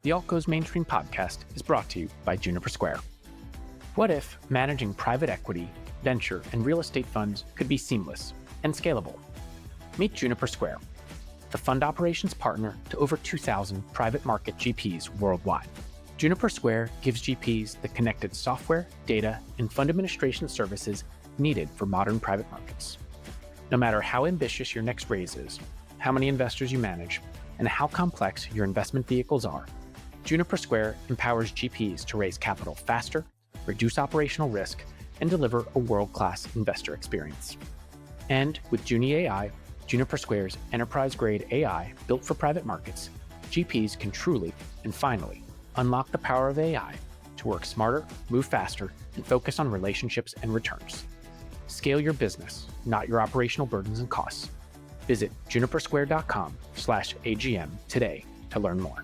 The Alt Goes Mainstream podcast is brought to you by Juniper Square. What if managing private equity, venture, and real estate funds could be seamless and scalable? Meet Juniper Square, the fund operations partner to over 2,000 private market GPs worldwide. Juniper Square gives GPs the connected software, data, and fund administration services needed for modern private markets. No matter how ambitious your next raise is, how many investors you manage, and how complex your investment vehicles are, Juniper Square empowers GPs to raise capital faster, reduce operational risk, and deliver a world-class investor experience. And with Juni AI, Juniper Square's enterprise-grade AI built for private markets, GPs can truly and finally unlock the power of AI to work smarter, move faster, and focus on relationships and returns. Scale your business, not your operational burdens and costs. Visit junipersquare.com/AGM today to learn more.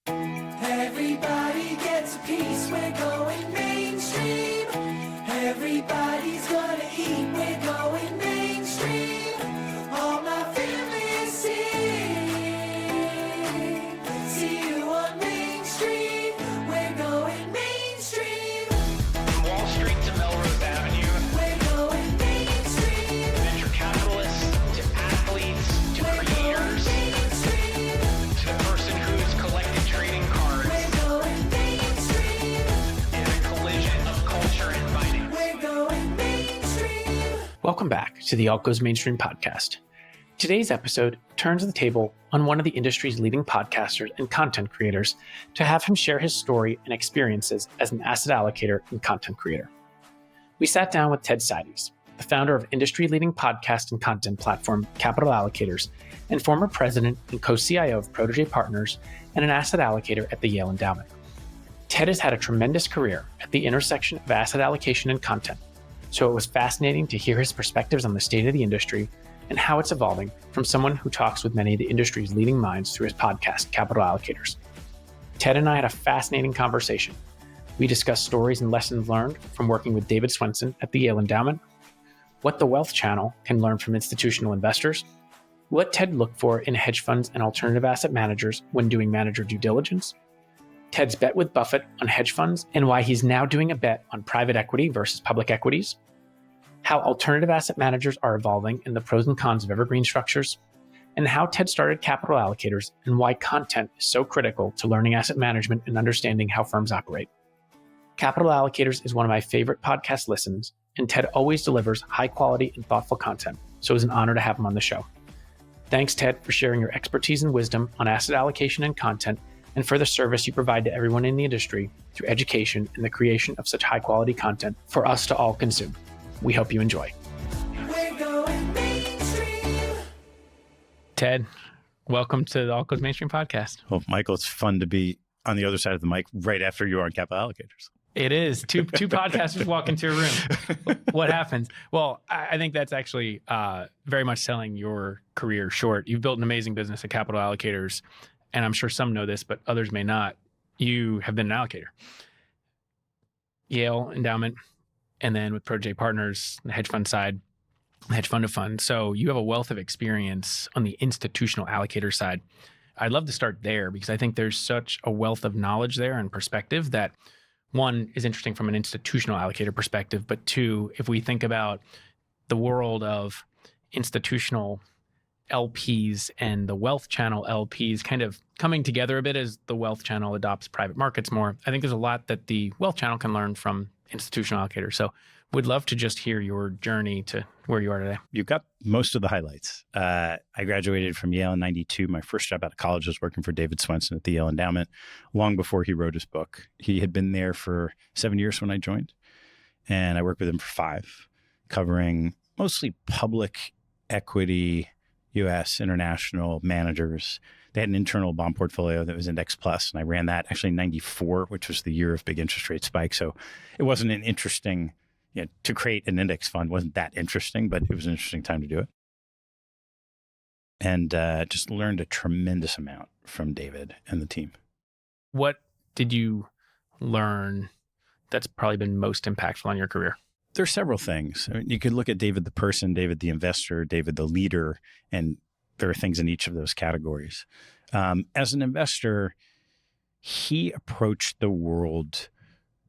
Everybody gets a piece, we're going mainstream. Everybody's gonna eat, we're going mainstream. All my family is sing. See you on Main Street, we're going mainstream. From Wall Street to Melrose Avenue, We're going mainstream. venture capitalists to athletes to We're going creators mainstream. to the person who's collected trading cards We're going mainstream. in a collision of culture and finance. We're going mainstream. Welcome back to the Alt Goes Mainstream podcast. Today's episode turns the table on one of the industry's leading podcasters and content creators to have him share his story and experiences as an asset allocator and content creator. We sat down with Ted Seides, the founder of industry-leading podcast and content platform Capital Allocators and former president and Co-CIO of Protégé Partners and an asset allocator at the Yale Endowment. Ted has had a tremendous career at the intersection of asset allocation and content, so it was fascinating to hear his perspectives on the state of the industry and how it's evolving from someone who talks with many of the industry's leading minds through his podcast, Capital Allocators. Ted and I had a fascinating conversation. We discussed stories and lessons learned from working with David Swenson at the Yale Endowment, what the Wealth Channel can learn from institutional investors, what Ted looked for in hedge funds and alternative asset managers when doing manager due diligence, Ted's bet with Buffett on hedge funds and why he's now doing a bet on private equity versus public equities, how alternative asset managers are evolving and the pros and cons of evergreen structures, and how Ted started Capital Allocators and why content is so critical to learning asset management and understanding how firms operate. Capital Allocators is one of my favorite podcast listens, and Ted always delivers high quality and thoughtful content, so it was an honor to have him on the show. Thanks, Ted, for sharing your expertise and wisdom on asset allocation and content, and for the service you provide to everyone in the industry through education and the creation of such high quality content for us to all consume. We hope you enjoy. We're going mainstream. Ted, welcome to the Alt Goes Mainstream podcast. Well, Michael, it's fun to be on the other side of the mic right after you are on Capital Allocators. It is. Two podcasters walk into a room. What happens? Well, I think that's actually very much selling your career short. You've built an amazing business at Capital Allocators, and I'm sure some know this, but others may not. You have been an allocator. Yale Endowment, and then with Protégé Partners, the hedge fund side, the hedge fund of funds. So you have a wealth of experience on the institutional allocator side. I'd love to start there because I think there's such a wealth of knowledge there and perspective that one is interesting from an institutional allocator perspective, but two, if we think about the world of institutional LPs and the Wealth Channel LPs kind of coming together a bit as the Wealth Channel adopts private markets more, I think there's a lot that the Wealth Channel can learn from institutional allocators. So would love to just hear your journey to where you are today. You got most of the highlights. I graduated from Yale in 92. My first job out of college was working for David Swenson at the Yale Endowment long before he wrote his book. He had been there for 7 years when I joined, and I worked with him for 5, covering mostly public equity, U.S., international managers. They had an internal bond portfolio that was Index Plus, and I ran that actually in 94, which was the year of big interest rate spikes. So it wasn't an interesting, to create an index fund wasn't that interesting, but it was an interesting time to do it. And just learned a tremendous amount from David and the team. What did you learn that's probably been most impactful on your career? There are several things. I mean, you could look at David the person, David the investor, David the leader, and there are things in each of those categories. As an investor, he approached the world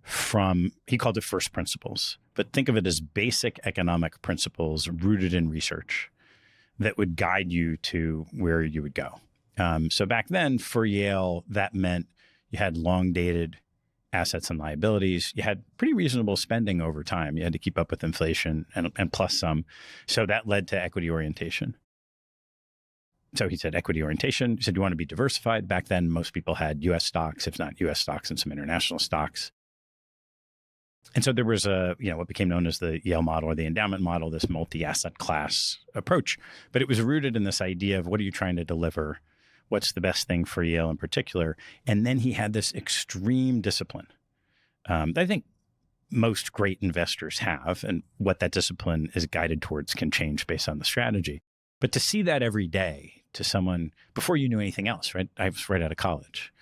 from, he called it first principles, but think of it as basic economic principles rooted in research that would guide you to where you would go. So back then for Yale, that meant you had long dated assets and liabilities. You had pretty reasonable spending over time. You had to keep up with inflation and plus some. So that led to equity orientation. So he said equity orientation. He said, you want to be diversified. Back then, most people had U.S. stocks, if not U.S. stocks and some international stocks. And so there was what became known as the Yale model or the endowment model, this multi-asset class approach. But it was rooted in this idea of what are you trying to deliver? What's the best thing for Yale in particular? And then he had this extreme discipline that I think most great investors have. And what that discipline is guided towards can change based on the strategy. But to see that every day to someone before you knew anything else, right? I was right out of college.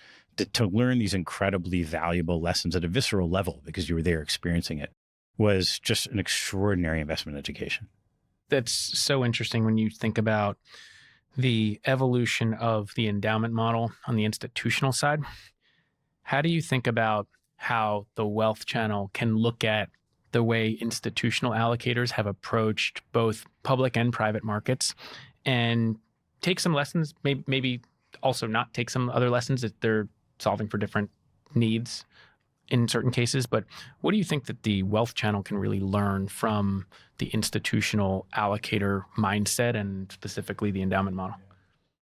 To learn these incredibly valuable lessons at a visceral level because you were there experiencing it was just an extraordinary investment education. That's so interesting when you think about the evolution of the endowment model on the institutional side. How do you think about how the wealth channel can look at the way institutional allocators have approached both public and private markets and take some lessons, maybe also not take some other lessons that they're solving for different needs in certain cases. But what do you think that the wealth channel can really learn from the institutional allocator mindset and specifically the endowment model?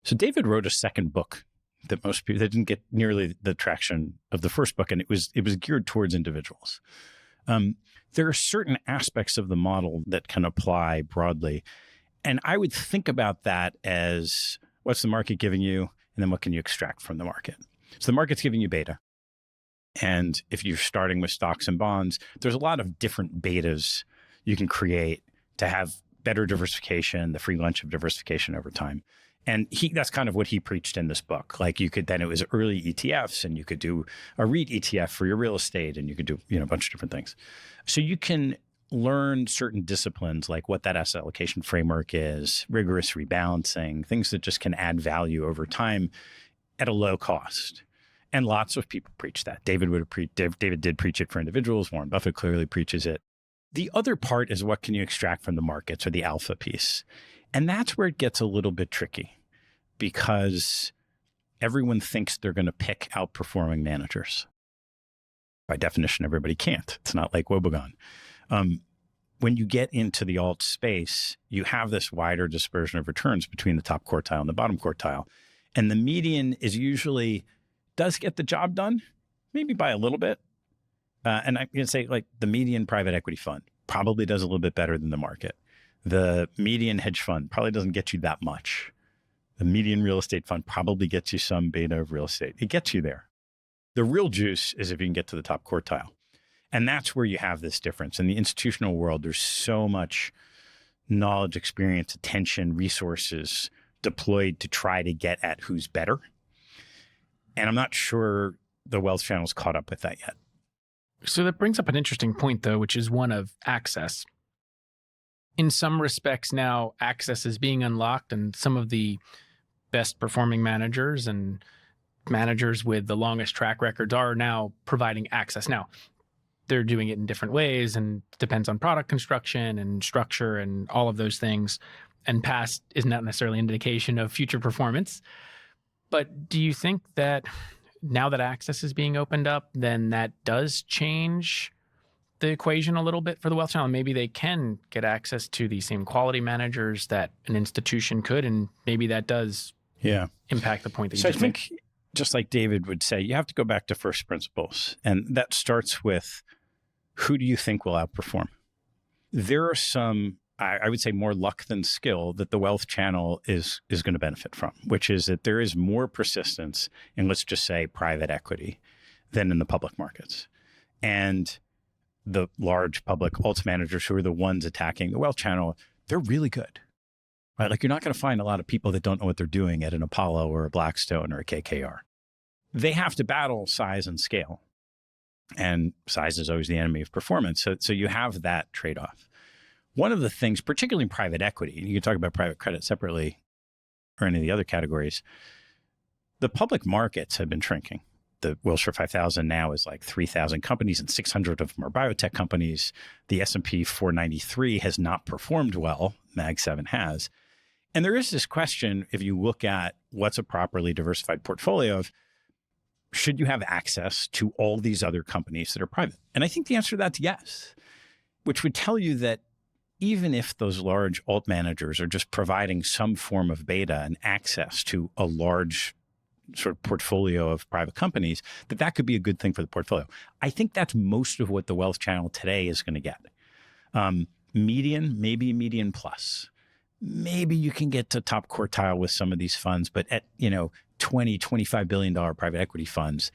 So David wrote a second book that most people that didn't get nearly the traction of the first book, and it was geared towards individuals. There are certain aspects of the model that can apply broadly. And I would think about that as what's the market giving you, and then what can you extract from the market? So the market's giving you beta. And if you're starting with stocks and bonds, there's a lot of different betas you can create to have better diversification, the free lunch of diversification over time. And that's kind of what he preached in this book. Like then it was early ETFs, and you could do a REIT ETF for your real estate, and you could do a bunch of different things. So you can learn certain disciplines like what that asset allocation framework is, rigorous rebalancing, things that just can add value over time at a low cost. And lots of people preach that. David did preach it for individuals. Warren Buffett clearly preaches it. The other part is what can you extract from the markets, or the alpha piece. And that's where it gets a little bit tricky because everyone thinks they're going to pick outperforming managers. By definition, everybody can't. It's not like Wobegon. When you get into the alt space, you have this wider dispersion of returns between the top quartile and the bottom quartile. And the median is usually does get the job done, maybe by a little bit. And I'm going to say like the median private equity fund probably does a little bit better than the market. The median hedge fund probably doesn't get you that much. The median real estate fund probably gets you some beta of real estate. It gets you there. The real juice is if you can get to the top quartile. And that's where you have this difference. In the institutional world, there's so much knowledge, experience, attention, resources deployed to try to get at who's better. And I'm not sure the wealth channel's caught up with that yet. So that brings up an interesting point, though, which is one of access. In some respects now, access is being unlocked, and some of the best performing managers and managers with the longest track records are now providing access. Now, they're doing it in different ways and depends on product construction and structure and all of those things. And past is not necessarily an indication of future performance. But do you think that now that access is being opened up, then that does change the equation a little bit for the wealth channel? Maybe they can get access to the same quality managers that an institution could, and maybe that does impact the point that you just made. So I think, just like David would say, you have to go back to first principles. And that starts with, who do you think will outperform? There are some, I would say, more luck than skill that the wealth channel is going to benefit from, which is that there is more persistence in, let's just say, private equity than in the public markets. And the large public alts managers who are the ones attacking the wealth channel, they're really good. Right? Like, you're not going to find a lot of people that don't know what they're doing at an Apollo or a Blackstone or a KKR. They have to battle size and scale. And size is always the enemy of performance. So you have that trade-off. One of the things, particularly in private equity, you can talk about private credit separately or any of the other categories, the public markets have been shrinking. The Wilshire 5000 now is like 3,000 companies, and 600 of them are biotech companies. The S&P 493 has not performed well. Mag 7 has. And there is this question, if you look at what's a properly diversified portfolio, of should you have access to all these other companies that are private? And I think the answer to that's yes, which would tell you that even if those large alt managers are just providing some form of beta and access to a large sort of portfolio of private companies, that could be a good thing for the portfolio. I think that's most of what the wealth channel today is going to get. Median, maybe median plus. Maybe you can get to top quartile with some of these funds, but at, $20, $25 billion private equity funds,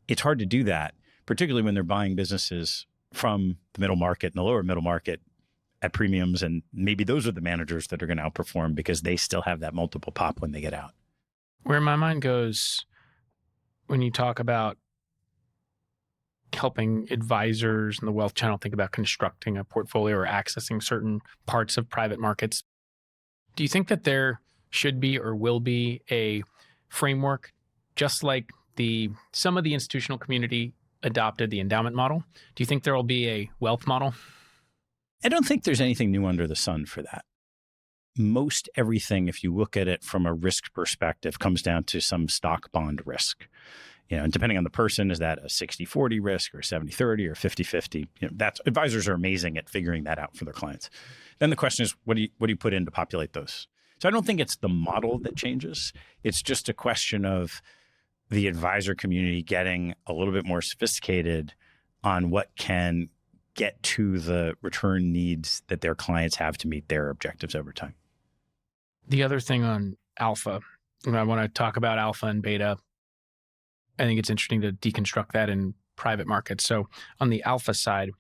it's hard to do that, particularly when they're buying businesses from the middle market and the lower middle market at premiums. And maybe those are the managers that are going to outperform because they still have that multiple pop when they get out. Where my mind goes when you talk about helping advisors in the wealth channel think about constructing a portfolio or accessing certain parts of private markets, do you think that there should be or will be a framework just like some of the institutional community adopted the endowment model? Do you think there will be a wealth model? I don't think there's anything new under the sun for that. Most everything, if you look at it from a risk perspective, comes down to some stock bond risk. And depending on the person, is that a 60-40 risk or 70-30 or 50-50? Advisors are amazing at figuring that out for their clients. Then the question is, what do you put in to populate those? So I don't think it's the model that changes. It's just a question of the advisor community getting a little bit more sophisticated on what can get to the return needs that their clients have to meet their objectives over time. The other thing on alpha, and I want to talk about alpha and beta. I think it's interesting to deconstruct that in private markets. So on the alpha side,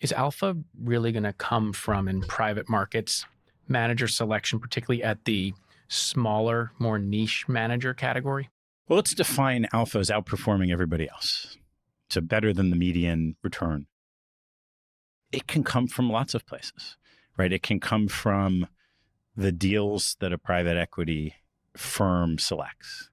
is alpha really going to come from, in private markets, manager selection, particularly at the smaller, more niche manager category? Well, let's define alpha as outperforming everybody else. So better than the median return. It can come from lots of places, right? It can come from the deals that a private equity firm selects.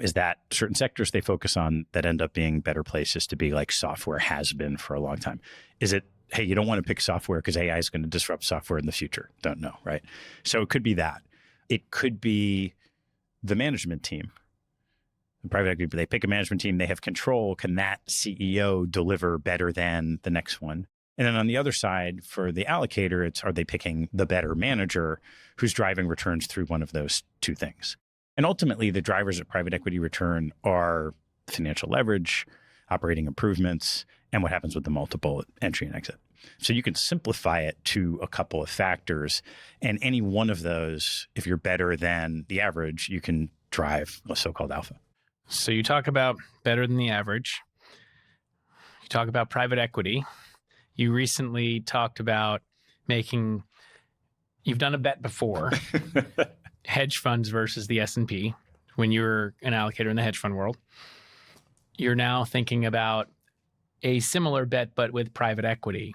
Is that certain sectors they focus on that end up being better places to be, like software has been for a long time? Is it, hey, you don't want to pick software because AI is going to disrupt software in the future? Don't know, right? So it could be that. It could be the management team. The private equity, they pick a management team, they have control. Can that CEO deliver better than the next one? And then on the other side, for the allocator, it's, are they picking the better manager who's driving returns through one of those two things? And ultimately, the drivers of private equity return are financial leverage, operating improvements, and what happens with the multiple entry and exit. So you can simplify it to a couple of factors. And any one of those, if you're better than the average, you can drive a so-called alpha. So you talk about better than the average. You talk about private equity. You recently talked about you've done a bet before, hedge funds versus the S&P when you were an allocator in the hedge fund world. You're now thinking about a similar bet, but with private equity.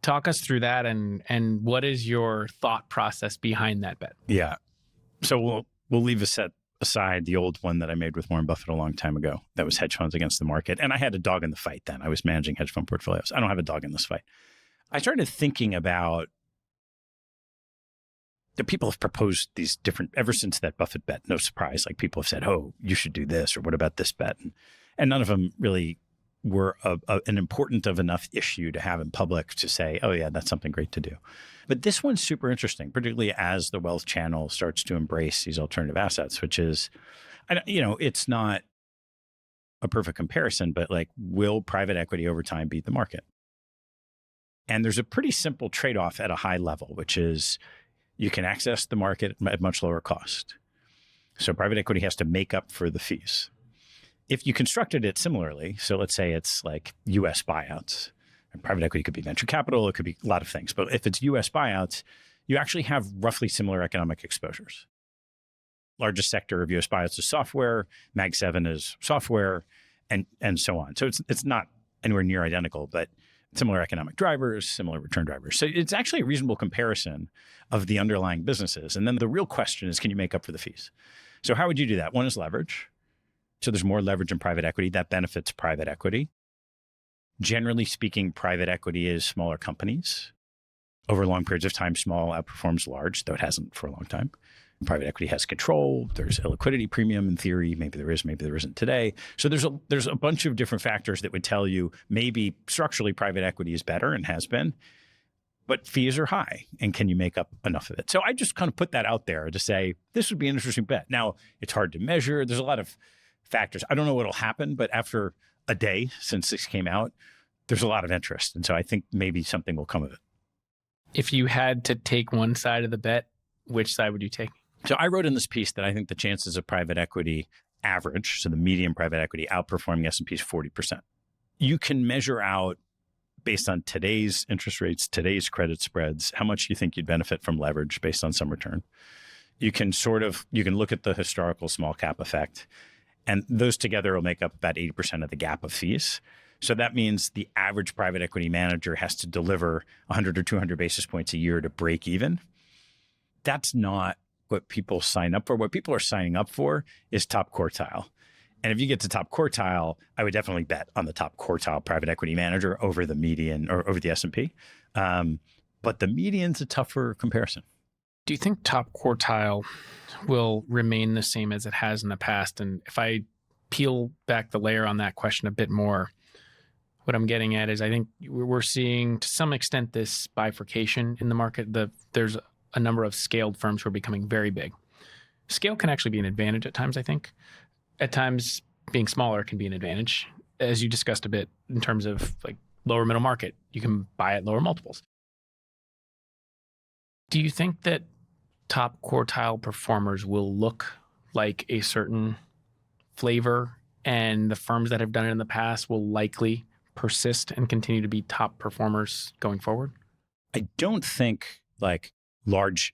Talk us through that and what is your thought process behind that bet? Yeah. So we'll leave aside the old one that I made with Warren Buffett a long time ago. That was hedge funds against the market. And I had a dog in the fight then. I was managing hedge fund portfolios. I don't have a dog in this fight. I started thinking about the people have proposed these different, ever since that Buffett bet, no surprise, like people have said, oh, you should do this, or what about this bet? And none of them really were an important of enough issue to have in public to say, oh yeah, that's something great to do. But this one's super interesting, particularly as the wealth channel starts to embrace these alternative assets, which is, it's not a perfect comparison, but like, will private equity over time beat the market? And there's a pretty simple trade-off at a high level, which is you can access the market at much lower cost. So private equity has to make up for the fees. If you constructed it similarly, so let's say it's like US buyouts, and private equity could be venture capital, it could be a lot of things. But if it's US buyouts, you actually have roughly similar economic exposures. Largest sector of US buyouts is software, Mag 7 is software, and so on. So it's not anywhere near identical, but similar economic drivers, similar return drivers. So it's actually a reasonable comparison of the underlying businesses. And then the real question is, can you make up for the fees? So how would you do that? One is leverage. So there's more leverage in private equity. That benefits private equity. Generally speaking, private equity is smaller companies. Over long periods of time, small outperforms large, though it hasn't for a long time. Private equity has control. There's illiquidity premium in theory. Maybe there is, maybe there isn't today. So there's a bunch of different factors that would tell you maybe structurally private equity is better and has been, but fees are high. And can you make up enough of it? So I just kind of put that out there to say, this would be an interesting bet. Now, it's hard to measure. There's a lot of factors. I don't know what will happen, but after a day since this came out, there's a lot of interest. And so I think maybe something will come of it. If you had to take one side of the bet, which side would you take? So I wrote in this piece that I think the chances of private equity average, so the median private equity outperforming S&P is 40%. You can measure out, based on today's interest rates, today's credit spreads, how much you think you'd benefit from leverage based on some return. You can look at the historical small cap effect, and those together will make up about 80% of the gap of fees. So that means the average private equity manager has to deliver 100 or 200 basis points a year to break even. That's not what people sign up for. What people are signing up for is top quartile. And if you get to top quartile, I would definitely bet on the top quartile private equity manager over the median or over the S&P. But the median's a tougher comparison. Do you think top quartile will remain the same as it has in the past? And if I peel back the layer on that question a bit more, what I'm getting at is I think we're seeing to some extent this bifurcation in the market. There's a number of scaled firms who are becoming very big. Scale can actually be an advantage at times, I think. At times, being smaller can be an advantage, as you discussed a bit in terms of like lower middle market. You can buy at lower multiples. Do you think that top quartile performers will look like a certain flavor and the firms that have done it in the past will likely persist and continue to be top performers going forward? I don't think like large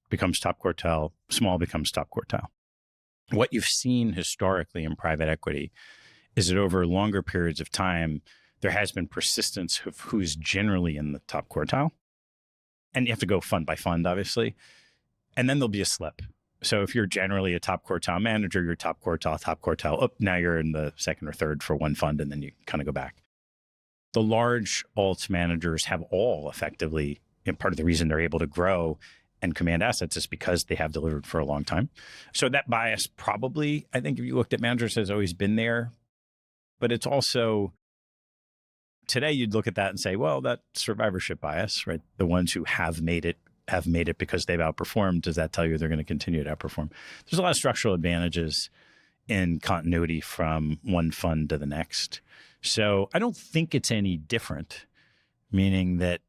becomes top quartile, small becomes top quartile. What you've seen historically in private equity is that over longer periods of time, there has been persistence of who's generally in the top quartile. And you have to go fund by fund, obviously. And then there'll be a slip. So if you're generally a top quartile manager, you're top quartile, up, now you're in the second or third for one fund, and then you kind of go back. The large alts managers have all effectively, and part of the reason they're able to grow and command assets is because they have delivered for a long time. So that bias probably, I think if you looked at managers, has always been there. But it's also, today you'd look at that and say, well, that's survivorship bias, right? The ones who have made it because they've outperformed. Does that tell you they're going to continue to outperform? There's a lot of structural advantages in continuity from one fund to the next. So I don't think it's any different, meaning that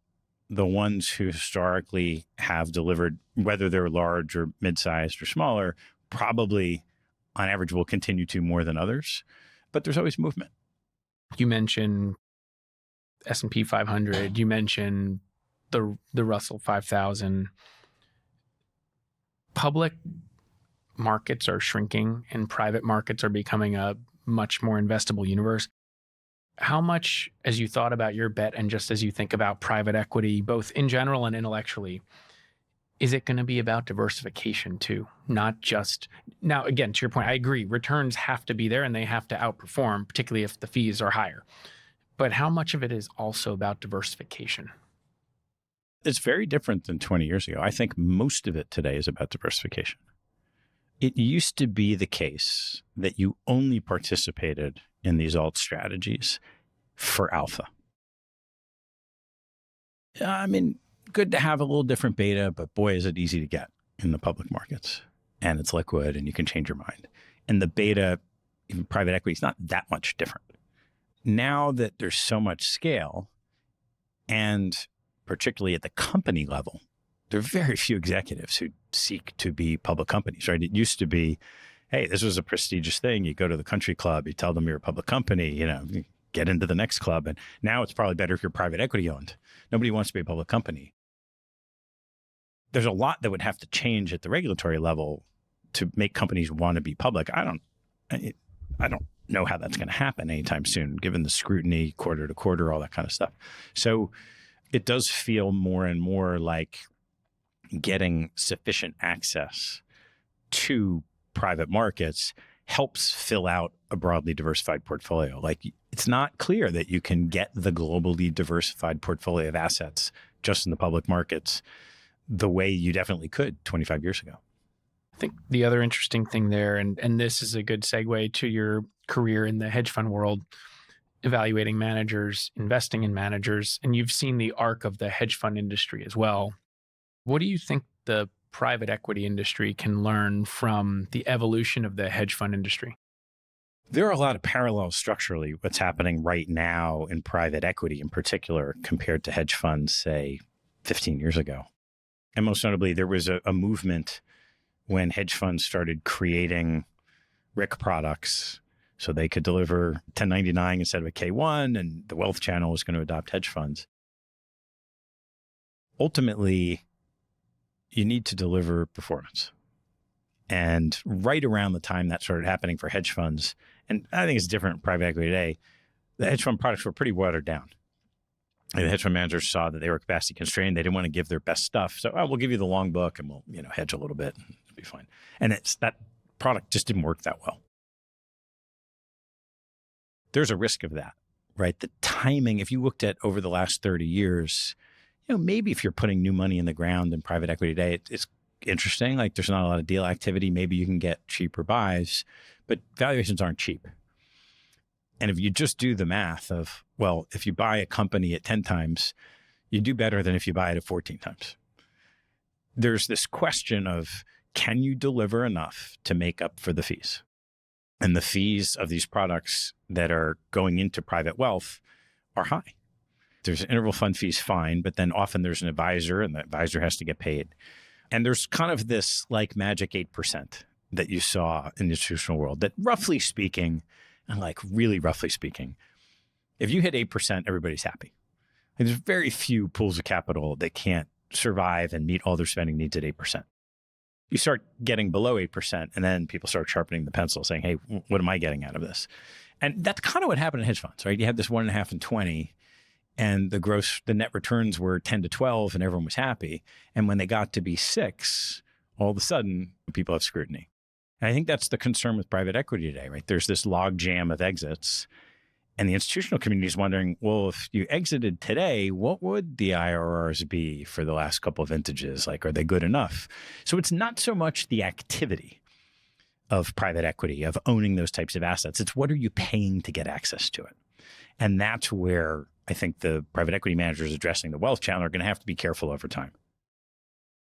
the ones who historically have delivered, whether they're large or mid-sized or smaller, probably on average will continue to more than others. But there's always movement. You mentioned S&P 500. You mentioned the Russell 5000. Public markets are shrinking and private markets are becoming a much more investable universe. How much, as you thought about your bet and just as you think about private equity, both in general and intellectually, is it going to be about diversification too? Not just, now again, to your point, I agree, returns have to be there and they have to outperform, particularly if the fees are higher. But how much of it is also about diversification? It's very different than 20 years ago. I think most of it today is about diversification. It used to be the case that you only participated in these alt strategies for alpha. I mean, good to have a little different beta, but boy, is it easy to get in the public markets. And it's liquid and you can change your mind. And the beta, even private equity, is not that much different. Now that there's so much scale, and particularly at the company level, there are very few executives who seek to be public companies, right? It used to be, hey, this was a prestigious thing. You go to the country club, you tell them you're a public company, you get into the next club. And now it's probably better if you're private equity owned. Nobody wants to be a public company. There's a lot that would have to change at the regulatory level to make companies want to be public. I don't know how that's going to happen anytime soon, given the scrutiny quarter to quarter, all that kind of stuff. So it does feel more and more like getting sufficient access to private markets helps fill out a broadly diversified portfolio. Like, it's not clear that you can get the globally diversified portfolio of assets just in the public markets the way you definitely could 25 years ago. I think the other interesting thing there, and this is a good segue to your career in the hedge fund world, evaluating managers, investing in managers, and you've seen the arc of the hedge fund industry as well. What do you think the private equity industry can learn from the evolution of the hedge fund industry? There are a lot of parallels structurally, what's happening right now in private equity in particular compared to hedge funds, say, 15 years ago. And most notably, there was a movement when hedge funds started creating RIC products so they could deliver 1099 instead of a K1, and the wealth channel was going to adopt hedge funds. Ultimately, you need to deliver performance. And right around the time that started happening for hedge funds, and I think it's different in private equity today, the hedge fund products were pretty watered down. And the hedge fund managers saw that they were capacity constrained. They didn't want to give their best stuff. So, we'll give you the long book and we'll, hedge a little bit and it'll be fine. And that product just didn't work that well. There's a risk of that, right? The timing, if you looked at over the last 30 years, maybe if you're putting new money in the ground in private equity today, it's interesting. Like, there's not a lot of deal activity. Maybe you can get cheaper buys, but valuations aren't cheap. And if you just do the math of, well, if you buy a company at 10 times, you do better than if you buy it at 14 times. There's this question of, can you deliver enough to make up for the fees? And the fees of these products that are going into private wealth are high. There's interval fund fees, fine, but then often there's an advisor and the advisor has to get paid. And there's kind of this like magic 8% that you saw in the institutional world that roughly speaking, and like really roughly speaking, if you hit 8%, everybody's happy. And there's very few pools of capital that can't survive and meet all their spending needs at 8%. You start getting below 8%, and then people start sharpening the pencil saying, hey, what am I getting out of this? And that's kind of what happened in hedge funds, right? You had this 1.5 and 20, and the net returns were 10 to 12, and everyone was happy. And when they got to be 6, all of a sudden, people have scrutiny. And I think that's the concern with private equity today, right? There's this log jam of exits, and the institutional community is wondering, well, if you exited today, what would the IRRs be for the last couple of vintages? Like, are they good enough? So it's not so much the activity of private equity, of owning those types of assets. It's what are you paying to get access to it? And that's where I think the private equity managers addressing the wealth channel are going to have to be careful over time.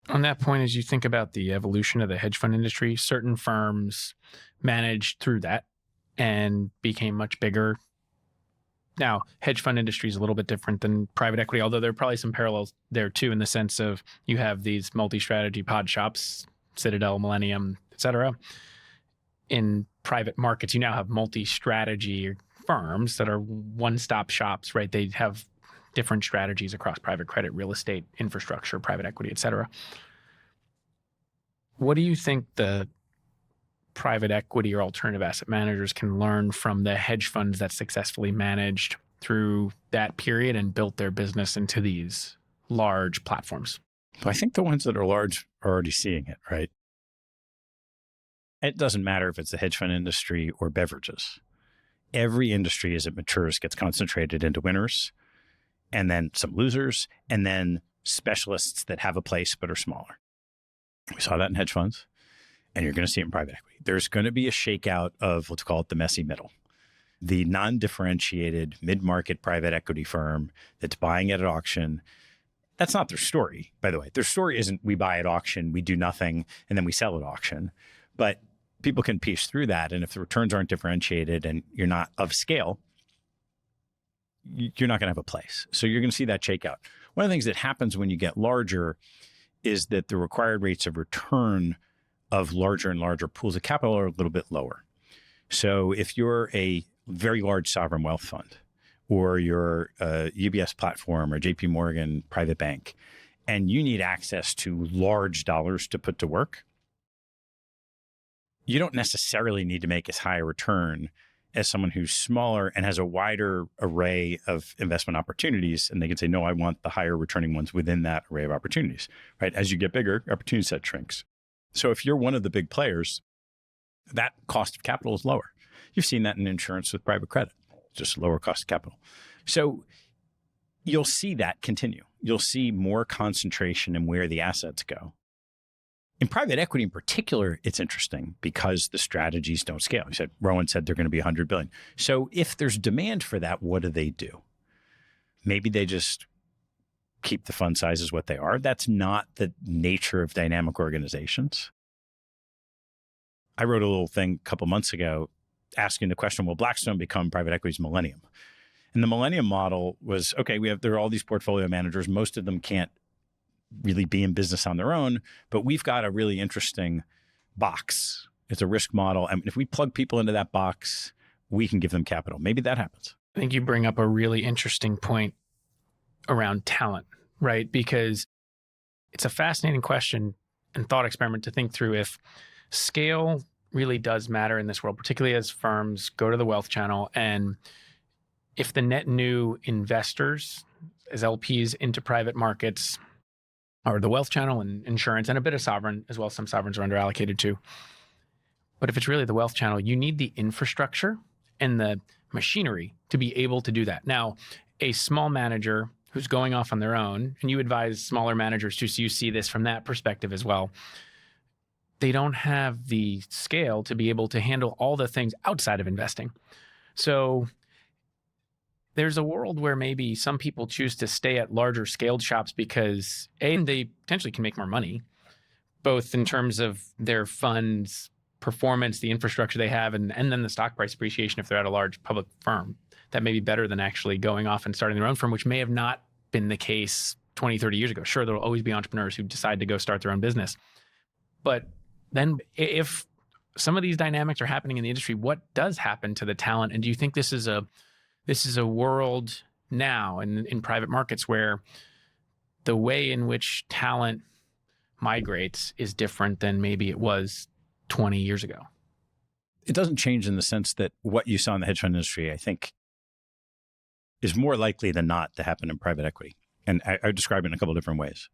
On that point, as you think about the evolution of the hedge fund industry, certain firms managed through that and became much bigger. Now, hedge fund industry is a little bit different than private equity, although there are probably some parallels there too, in the sense of you have these multi-strategy pod shops, Citadel, Millennium, et cetera. In private markets, you now have multi-strategy firms that are one-stop shops, right? They have different strategies across private credit, real estate, infrastructure, private equity, et cetera. What do you think the private equity or alternative asset managers can learn from the hedge funds that successfully managed through that period and built their business into these large platforms? Well, I think the ones that are large are already seeing it, right? It doesn't matter if it's the hedge fund industry or beverages. Every industry as it matures gets concentrated into winners and then some losers and then specialists that have a place but are smaller. We saw that in hedge funds. And you're going to see it in private equity. There's going to be a shakeout of, let's call it the messy middle. The non-differentiated mid-market private equity firm that's buying at auction. That's not their story, by the way. Their story isn't we buy at auction, we do nothing, and then we sell at auction. But people can piece through that. And if the returns aren't differentiated and you're not of scale, you're not going to have a place. So you're going to see that shakeout. One of the things that happens when you get larger is that the required rates of return of larger and larger pools of capital are a little bit lower. So if you're a very large sovereign wealth fund or you're a UBS platform or JP Morgan private bank, and you need access to large dollars to put to work, you don't necessarily need to make as high a return as someone who's smaller and has a wider array of investment opportunities. And they can say, no, I want the higher returning ones within that array of opportunities, right? As you get bigger, opportunity set shrinks. So if you're one of the big players, that cost of capital is lower. You've seen that in insurance with private credit, just lower cost of capital. So you'll see that continue. You'll see more concentration in where the assets go. In private equity in particular, it's interesting because the strategies don't scale. Rowan said they're going to be $100 billion. So if there's demand for that, what do? Maybe they just keep the fund sizes what they are. That's not the nature of dynamic organizations. I wrote a little thing a couple months ago asking the question, will Blackstone become private equity's millennium? And the millennium model was, okay, there are all these portfolio managers. Most of them can't really be in business on their own, but we've got a really interesting box. It's a risk model. And if we plug people into that box, we can give them capital. Maybe that happens. I think you bring up a really interesting point around talent, right? Because it's a fascinating question and thought experiment to think through if scale really does matter in this world, particularly as firms go to the wealth channel. And if the net new investors as LPs into private markets are the wealth channel and insurance and a bit of sovereign as well. Some sovereigns are underallocated too. But if it's really the wealth channel, you need the infrastructure and the machinery to be able to do that. Now, a small manager who's going off on their own, and you advise smaller managers too, so you see this from that perspective as well. They don't have the scale to be able to handle all the things outside of investing. So there's a world where maybe some people choose to stay at larger scaled shops because they potentially can make more money, both in terms of their funds performance, the infrastructure they have, and then the stock price appreciation if they're at a large public firm. That may be better than actually going off and starting their own firm, which may have not been the case 20, 30 years ago. Sure, there will always be entrepreneurs who decide to go start their own business. But then if some of these dynamics are happening in the industry, what does happen to the talent? And do you think this is a world now in private markets where the way in which talent migrates is different than maybe it was 20 years ago? It doesn't change in the sense that what you saw in the hedge fund industry, I think, is more likely than not to happen in private equity. And I describe it in a couple of different ways.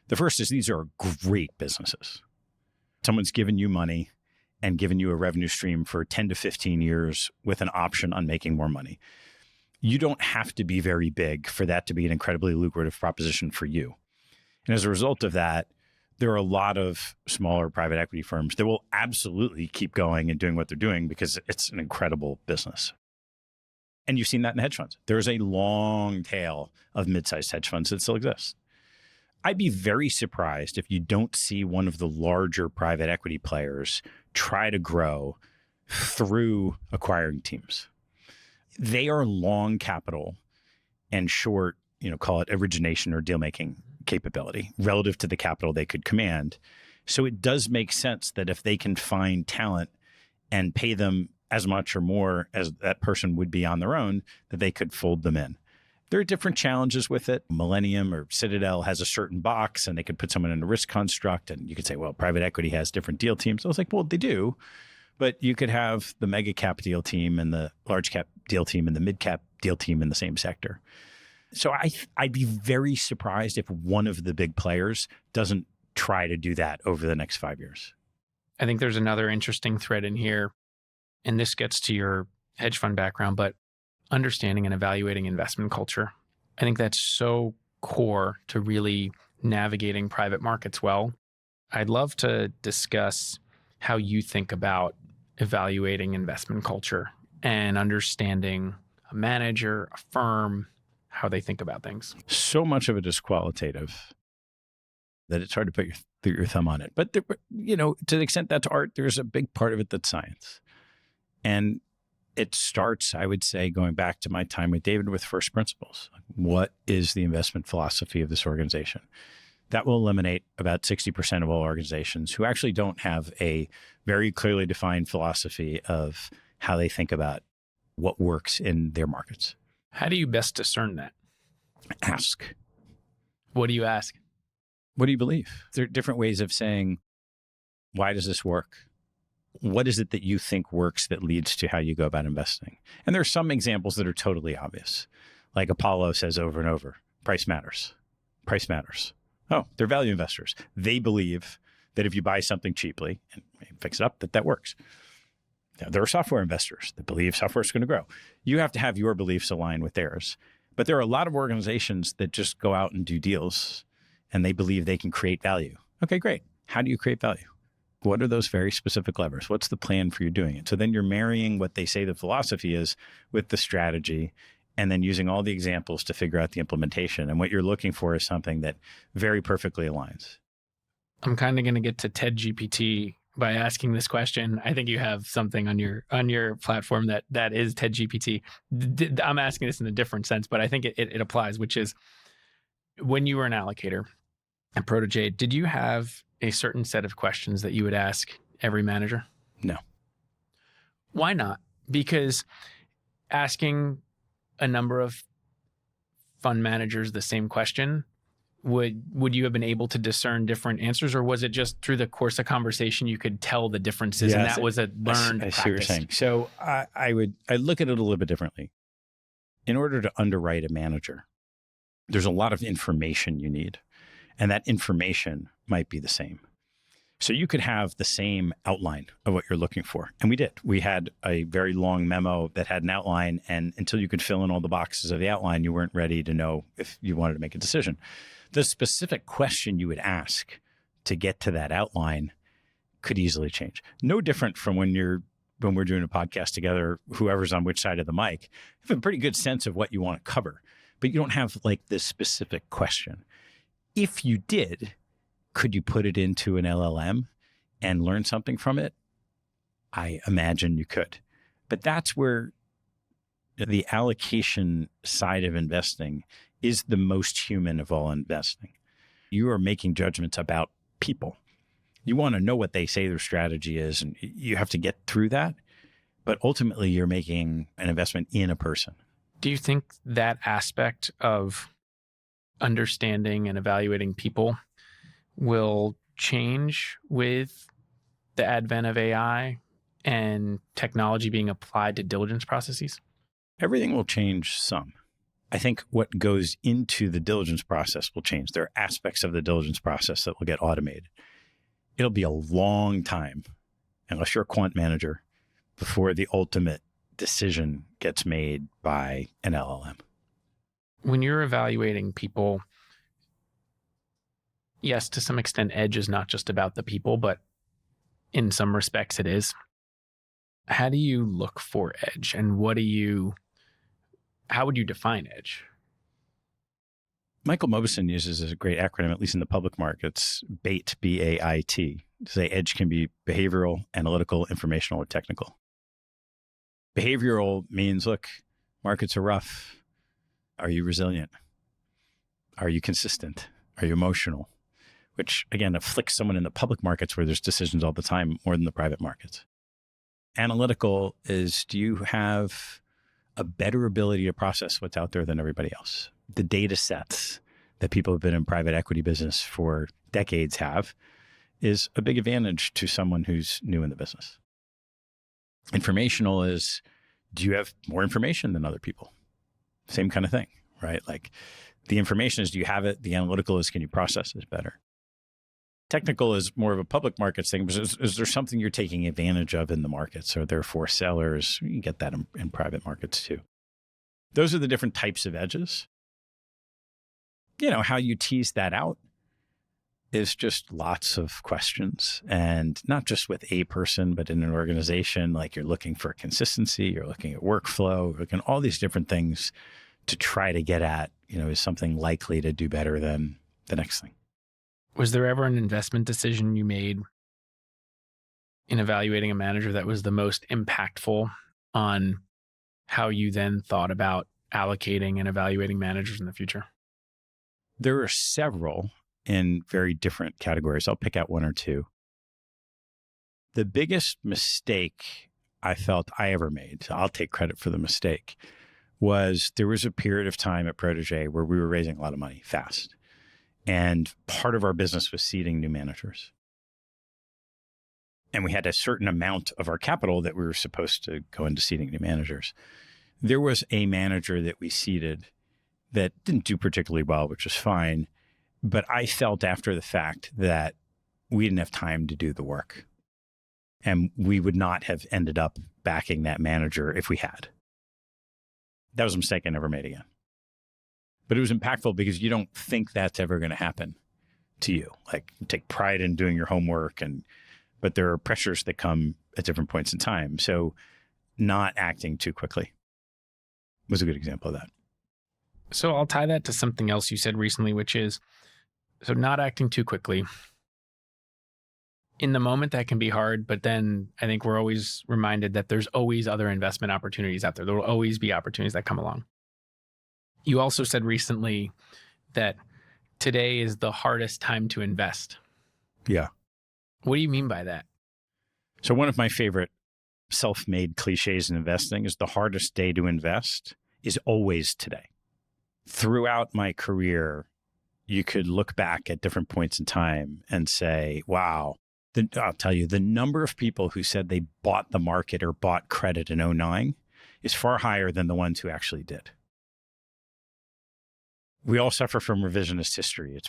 The first is these are great businesses. Someone's given you money and given you a revenue stream for 10 to 15 years with an option on making more money. You don't have to be very big for that to be an incredibly lucrative proposition for you. And as a result of that, there are a lot of smaller private equity firms that will absolutely keep going and doing what they're doing because it's an incredible business. And you've seen that in hedge funds. There's a long tail of mid-sized hedge funds that still exist. I'd be very surprised if you don't see one of the larger private equity players try to grow through acquiring teams. They are long capital and short, call it origination or deal-making capability relative to the capital they could command. So it does make sense that if they can find talent and pay them as much or more as that person would be on their own, that they could fold them in. There are different challenges with it. Millennium or Citadel has a certain box and they could put someone in a risk construct. And you could say, well, private equity has different deal teams. I was like, well, they do. But you could have the mega cap deal team and the large cap deal team and the mid cap deal team in the same sector. So I'd be very surprised if one of the big players doesn't try to do that over the next 5 years. I think there's another interesting thread in here, and this gets to your hedge fund background, but understanding and evaluating investment culture. I think that's so core to really navigating private markets well. I'd love to discuss how you think about evaluating investment culture and understanding a manager, a firm, how they think about things. So much of it is qualitative that it's hard to put your thumb on it. But, to the extent that's art, there's a big part of it that's science. And it starts, I would say, going back to my time with David with first principles. What is the investment philosophy of this organization? That will eliminate about 60% of all organizations who actually don't have a very clearly defined philosophy of how they think about what works in their markets. How do you best discern that? Ask. What do you ask? What do you believe? There are different ways of saying, why does this work? What is it that you think works that leads to how you go about investing? And there are some examples that are totally obvious. Like Apollo says over and over, price matters. Price matters. Oh, they're value investors. They believe that if you buy something cheaply and fix it up, that works. Now, there are software investors that believe software is going to grow. You have to have your beliefs align with theirs. But there are a lot of organizations that just go out and do deals and they believe they can create value. Okay, great. How do you create value? What are those very specific levers? What's the plan for you doing it? So then you're marrying what they say the philosophy is with the strategy and then using all the examples to figure out the implementation. And what you're looking for is something that very perfectly aligns. I'm kind of going to get to Ted GPT by asking this question. I think you have something on your platform that is Ted GPT. I'm asking this in a different sense, but I think it applies, which is when you were an allocator at Protégé, did you have a certain set of questions that you would ask every manager? No. Why not? Because asking a number of fund managers the same question, would you have been able to discern different answers, or was it just through the course of conversation you could tell the differences and that was a learned practice? I see what you're saying. So I look at it a little bit differently. In order to underwrite a manager, there's a lot of information you need, and that information might be the same. So you could have the same outline of what you're looking for. And we did. We had a very long memo that had an outline, and until you could fill in all the boxes of the outline, you weren't ready to know if you wanted to make a decision. The specific question you would ask to get to that outline could easily change. No different from when we're doing a podcast together, whoever's on which side of the mic, you have a pretty good sense of what you want to cover, but you don't have like this specific question. If you did, could you put it into an LLM and learn something from it? I imagine you could. But that's where the allocation side of investing is the most human of all investing. You are making judgments about people. You want to know what they say their strategy is, and you have to get through that. But ultimately, you're making an investment in a person. Do you think that aspect of understanding and evaluating people will change with the advent of AI and technology being applied to diligence processes? Everything will change some. I think what goes into the diligence process will change. There are aspects of the diligence process that will get automated. It'll be a long time, unless you're a quant manager, before the ultimate decision gets made by an LLM. When you're evaluating people, yes, to some extent, edge is not just about the people, but in some respects it is. How do you look for edge, and how would you define edge? Michael Mauboussin uses a great acronym, at least in the public markets, BAIT, B-A-I-T, to say edge can be behavioral, analytical, informational, or technical. Behavioral means, look, markets are rough. Are you resilient? Are you consistent? Are you emotional? Which, again, afflicts someone in the public markets where there's decisions all the time more than the private markets. Analytical is, do you have a better ability to process what's out there than everybody else? The data sets that people have been in private equity business for decades have is a big advantage to someone who's new in the business. Informational is, do you have more information than other people? Same kind of thing, right? Like the information is, do you have it? The analytical is, can you process it better? Technical is more of a public markets thing. But is there something you're taking advantage of in the markets? Or therefore sellers? You get that in private markets too. Those are the different types of edges. You know, how you tease that out is just lots of questions, and not just with a person, but in an organization. Like you're looking for consistency, you're looking at workflow, you're looking at all these different things to try to get at, is something likely to do better than the next thing. Was there ever an investment decision you made in evaluating a manager that was the most impactful on how you then thought about allocating and evaluating managers in the future? There are several in very different categories. I'll pick out one or two. The biggest mistake I felt I ever made, so I'll take credit for the mistake, was there was a period of time at Protégé where we were raising a lot of money fast. And part of our business was seeding new managers. And we had a certain amount of our capital that we were supposed to go into seeding new managers. There was a manager that we seeded that didn't do particularly well, which was fine. But I felt after the fact that we didn't have time to do the work. And we would not have ended up backing that manager if we had. That was a mistake I never made again. But it was impactful because you don't think that's ever going to happen to you. Like, you take pride in doing your homework, but there are pressures that come at different points in time. So not acting too quickly was a good example of that. So I'll tie that to something else you said recently, which is, so not acting too quickly. In the moment, that can be hard, but then I think we're always reminded that there's always other investment opportunities out there. There will always be opportunities that come along. You also said recently that today is the hardest time to invest. Yeah. What do you mean by that? So one of my favorite self-made cliches in investing is the hardest day to invest is always today. Throughout my career, you could look back at different points in time and say, wow, I'll tell you, the number of people who said they bought the market or bought credit in 2009 is far higher than the ones who actually did. We all suffer from revisionist history.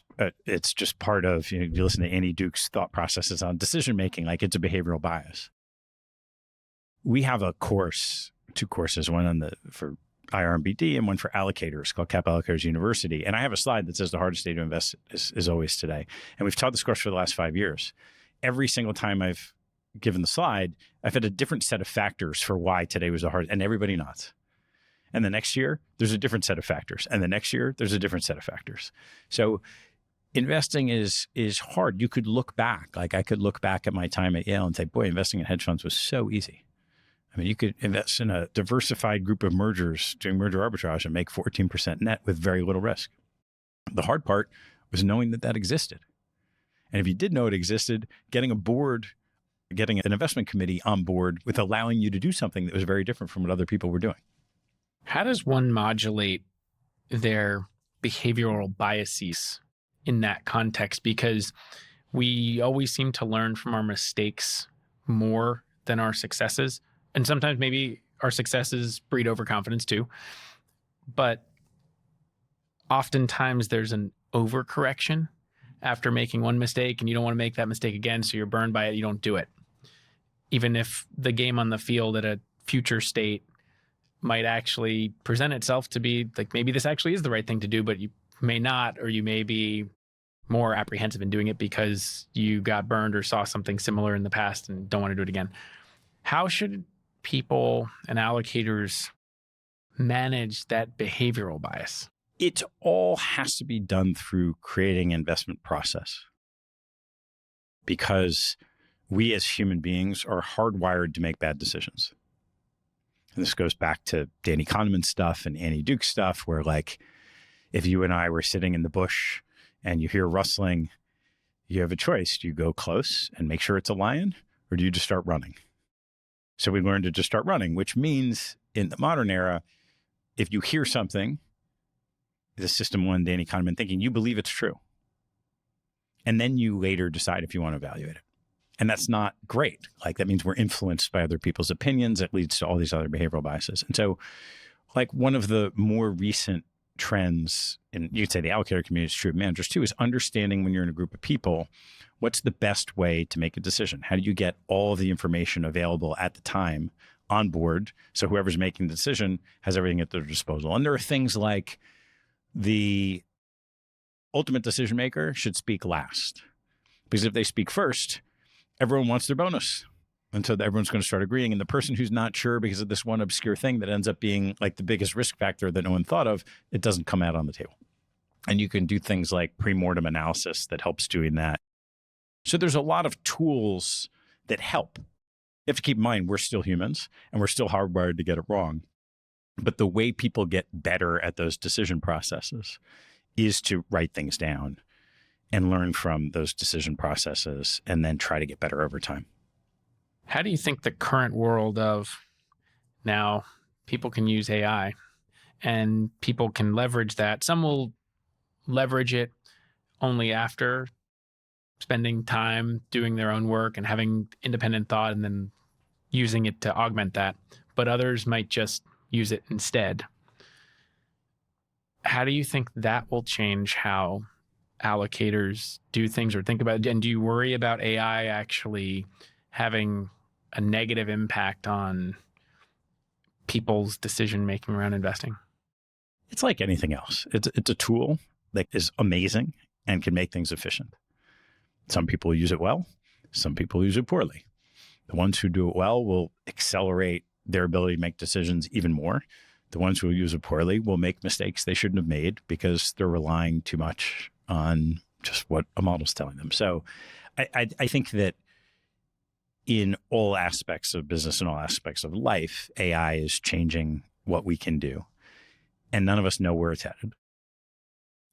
It's just part of, you listen to Annie Duke's thought processes on decision-making, like it's a behavioral bias. We have a course, 2 courses, one for IRMBD and one for allocators called Capital Allocators University. And I have a slide that says the hardest day to invest is always today. And we've taught this course for the last 5 years. Every single time I've given the slide, I've had a different set of factors for why today was the hardest, and everybody nods. And the next year, there's a different set of factors. And the next year, there's a different set of factors. So investing is hard. You could look back. Like, I could look back at my time at Yale and say, boy, investing in hedge funds was so easy. I mean, you could invest in a diversified group of mergers, doing merger arbitrage, and make 14% net with very little risk. The hard part was knowing that existed. And if you did know it existed, getting an investment committee on board with allowing you to do something that was very different from what other people were doing. How does one modulate their behavioral biases in that context? Because we always seem to learn from our mistakes more than our successes. And sometimes maybe our successes breed overconfidence too. But oftentimes there's an overcorrection after making one mistake, and you don't want to make that mistake again, so you're burned by it, you don't do it. Even if the game on the field at a future state might actually present itself to be like, maybe this actually is the right thing to do, but you may not, or you may be more apprehensive in doing it because you got burned or saw something similar in the past and don't want to do it again. How should people and allocators manage that behavioral bias? It all has to be done through creating investment process, because we as human beings are hardwired to make bad decisions. And this goes back to Danny Kahneman stuff and Annie Duke stuff, where, like, if you and I were sitting in the bush and you hear rustling, you have a choice. Do you go close and make sure it's a lion, or do you just start running? So we learned to just start running, which means in the modern era, if you hear something, the system one, Danny Kahneman thinking, you believe it's true. And then you later decide if you want to evaluate it. And that's not great. Like, that means we're influenced by other people's opinions. It leads to all these other behavioral biases. And so, like, one of the more recent trends, and you could say the allocator community is true of managers too, is understanding when you're in a group of people, what's the best way to make a decision? How do you get all of the information available at the time on board so whoever's making the decision has everything at their disposal? And there are things like the ultimate decision maker should speak last, because if they speak first, everyone wants their bonus. And so everyone's going to start agreeing. And the person who's not sure because of this one obscure thing that ends up being like the biggest risk factor that no one thought of, it doesn't come out on the table. And you can do things like pre-mortem analysis that helps doing that. So there's a lot of tools that help. You have to keep in mind, we're still humans and we're still hardwired to get it wrong. But the way people get better at those decision processes is to write things down and learn from those decision processes and then try to get better over time. How do you think the current world of now people can use AI and people can leverage that? Some will leverage it only after spending time doing their own work and having independent thought and then using it to augment that. But others might just use it instead. How do you think that will change how allocators do things or think about it? And do you worry about AI actually having a negative impact on people's decision making around investing? It's like anything else. It's a tool that is amazing and can make things efficient. Some people use it well. Some people use it poorly. The ones who do it well will accelerate their ability to make decisions even more. The ones who use it poorly will make mistakes they shouldn't have made because they're relying too much on just what a model's telling them. So I think that in all aspects of business and all aspects of life, AI is changing what we can do. And none of us know where it's headed.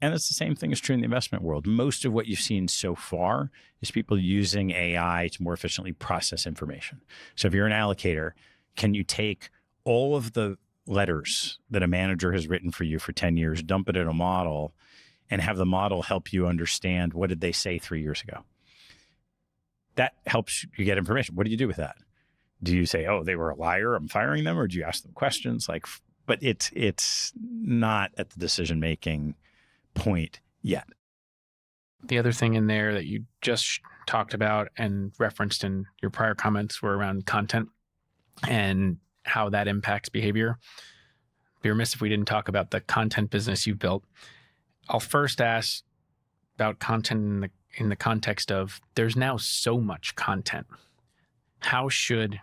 And it's the same thing is true in the investment world. Most of what you've seen so far is people using AI to more efficiently process information. So if you're an allocator, can you take all of the letters that a manager has written for you for 10 years, dump it in a model, and have the model help you understand what did they say 3 years ago? That helps you get information. What do you do with that? Do you say, oh, they were a liar, I'm firing them? Or do you ask them questions? But it's not at the decision-making point yet. The other thing in there that you just talked about and referenced in your prior comments were around content and how that impacts behavior. Be remiss if we didn't talk about the content business you've built. I'll first ask about content in the context of there's now so much content. How should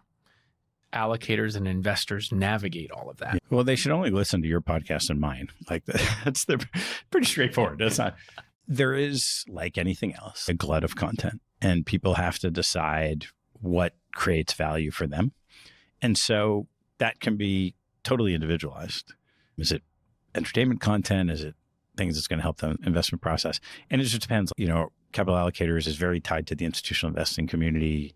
allocators and investors navigate all of that? Well, they should only listen to your podcast and mine. That's pretty straightforward. That's not. There is, like anything else, a glut of content, and people have to decide what creates value for them. And so that can be totally individualized. Is it entertainment content? Is it things that's going to help the investment process? And it just depends. Capital Allocators is very tied to the institutional investing community,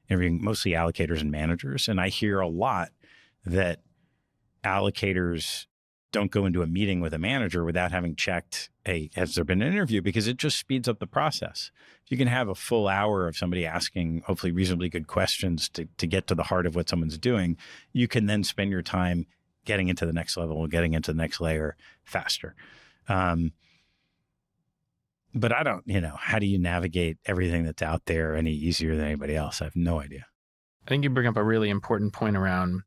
interviewing mostly allocators and managers. And I hear a lot that allocators don't go into a meeting with a manager without having checked, hey, has there been an interview? Because it just speeds up the process. If you can have a full hour of somebody asking hopefully reasonably good questions to get to the heart of what someone's doing, you can then spend your time getting into the next level, getting into the next layer faster. But I don't, how do you navigate everything that's out there any easier than anybody else? I have no idea. I think you bring up a really important point around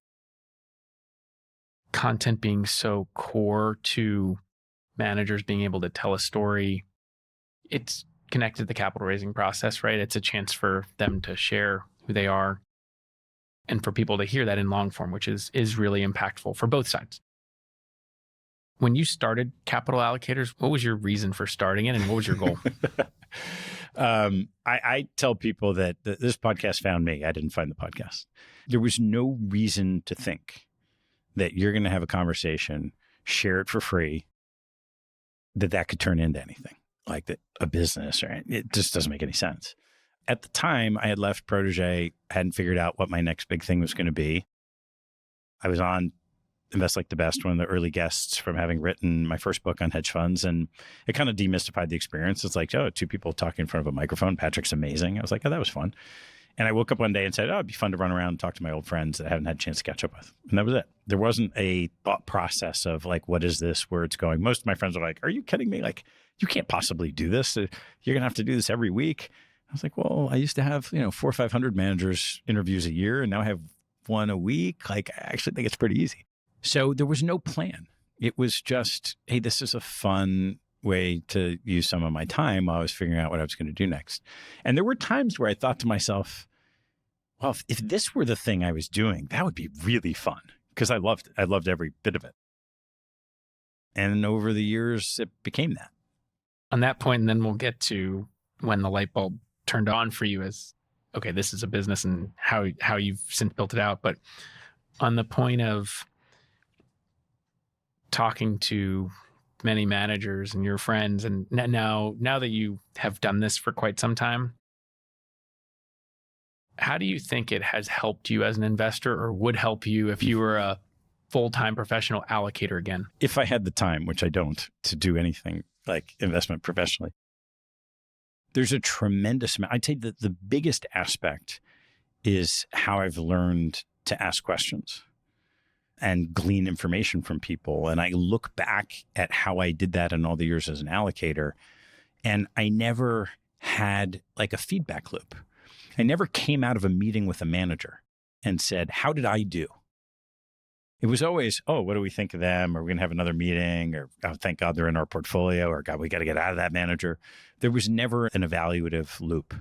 content being so core to managers being able to tell a story. It's connected to the capital raising process, right? It's a chance for them to share who they are and for people to hear that in long form, which is really impactful for both sides. When you started Capital Allocators, what was your reason for starting it and what was your goal? I tell people that this podcast found me. I didn't find the podcast. There was no reason to think that you're going to have a conversation, share it for free, that could turn into anything like that, a business, or it just doesn't make any sense. At the time, I had left Protégé, hadn't figured out what my next big thing was going to be. I was on Invest Like the Best, one of the early guests from having written my first book on hedge funds. And it kind of demystified the experience. It's like, two people talking in front of a microphone. Patrick's amazing. I was like, oh, that was fun. And I woke up one day and said, it'd be fun to run around and talk to my old friends that I haven't had a chance to catch up with. And that was it. There wasn't a thought process of what is this, where it's going. Most of my friends are like, are you kidding me? You can't possibly do this. You're going to have to do this every week. I was like, well, I used to have, 400 or 500 managers interviews a year, and now I have one a week. I actually think it's pretty easy. So there was no plan. It was just, hey, this is a fun way to use some of my time while I was figuring out what I was going to do next. And there were times where I thought to myself, well, if this were the thing I was doing, that would be really fun, because I loved it. I loved every bit of it. And over the years, it became that. On that point, and then we'll get to when the light bulb turned on for you as, okay, this is a business and how you've since built it out. But on the point of talking to many managers and your friends, and now that you have done this for quite some time, how do you think it has helped you as an investor, or would help you if you were a full-time professional allocator again? If I had the time, which I don't, to do anything like investment professionally, there's a tremendous amount. I'd say that the biggest aspect is how I've learned to ask questions and glean information from people. And I look back at how I did that in all the years as an allocator, and I never had a feedback loop. I never came out of a meeting with a manager and said, how did I do? It was always, oh, what do we think of them? Are we going to have another meeting? Or, oh, thank God they're in our portfolio. Or, God, we got to get out of that manager. There was never an evaluative loop.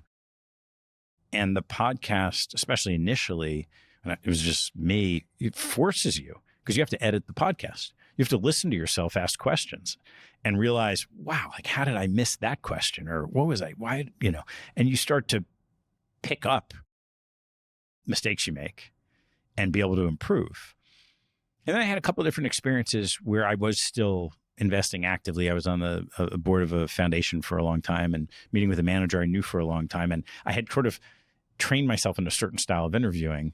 And the podcast, especially initially, and it was just me, it forces you because you have to edit the podcast. You have to listen to yourself ask questions and realize, wow, like, how did I miss that question? Or what was I, why, and you start to pick up mistakes you make and be able to improve. And then I had a couple of different experiences where I was still investing actively. I was on the board of a foundation for a long time and meeting with a manager I knew for a long time. And I had sort of trained myself in a certain style of interviewing.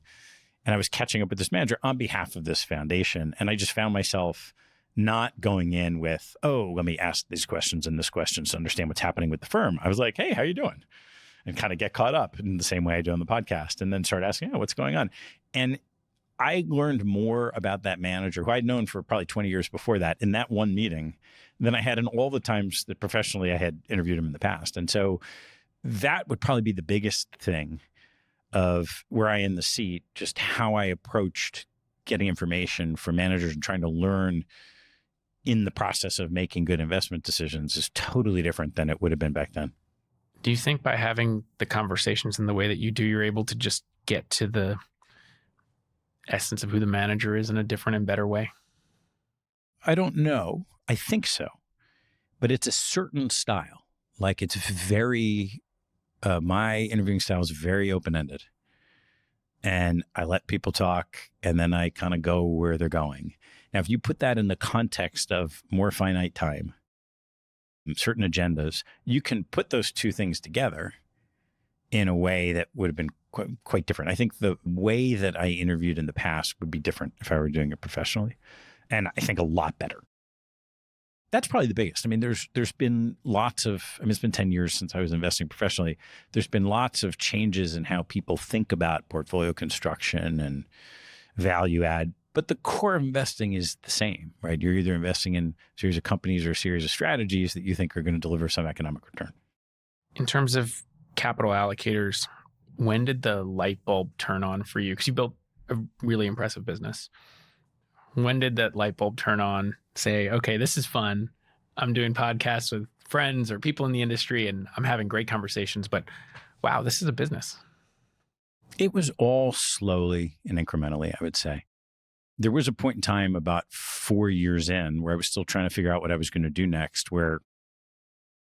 And I was catching up with this manager on behalf of this foundation. And I just found myself not going in with, oh, let me ask these questions and this questions to understand what's happening with the firm. I was like, hey, how you doing? And kind of get caught up in the same way I do on the podcast and then start asking, oh, what's going on? And I learned more about that manager who I'd known for probably 20 years before that in that one meeting than I had in all the times that professionally I had interviewed him in the past. And so that would probably be the biggest thing of where I in the seat, just how I approached getting information from managers and trying to learn in the process of making good investment decisions is totally different than it would have been back then. Do you think by having the conversations in the way that you do, you're able to just get to the essence of who the manager is in a different and better way? I don't know. I think so. But it's a certain style. Like it's very, my interviewing style is very open-ended. And I let people talk and then I kind of go where they're going. Now, if you put that in the context of more finite time, certain agendas, you can put those two things together in a way that would have been quite different. I think the way that I interviewed in the past would be different if I were doing it professionally, and I think a lot better. That's probably the biggest. I mean, there's been lots of, it's been 10 years since I was investing professionally. There's been lots of changes in how people think about portfolio construction and value add, but the core of investing is the same, right? You're either investing in a series of companies or a series of strategies that you think are going to deliver some economic return. In terms of capital allocators, when did the light bulb turn on for you? Because you built a really impressive business. When did that light bulb turn on? Say, okay, this is fun. I'm doing podcasts with friends or people in the industry and I'm having great conversations, but wow, this is a business. It was all slowly and incrementally, I would say. There was a point in time about 4 years in where I was still trying to figure out what I was going to do next, where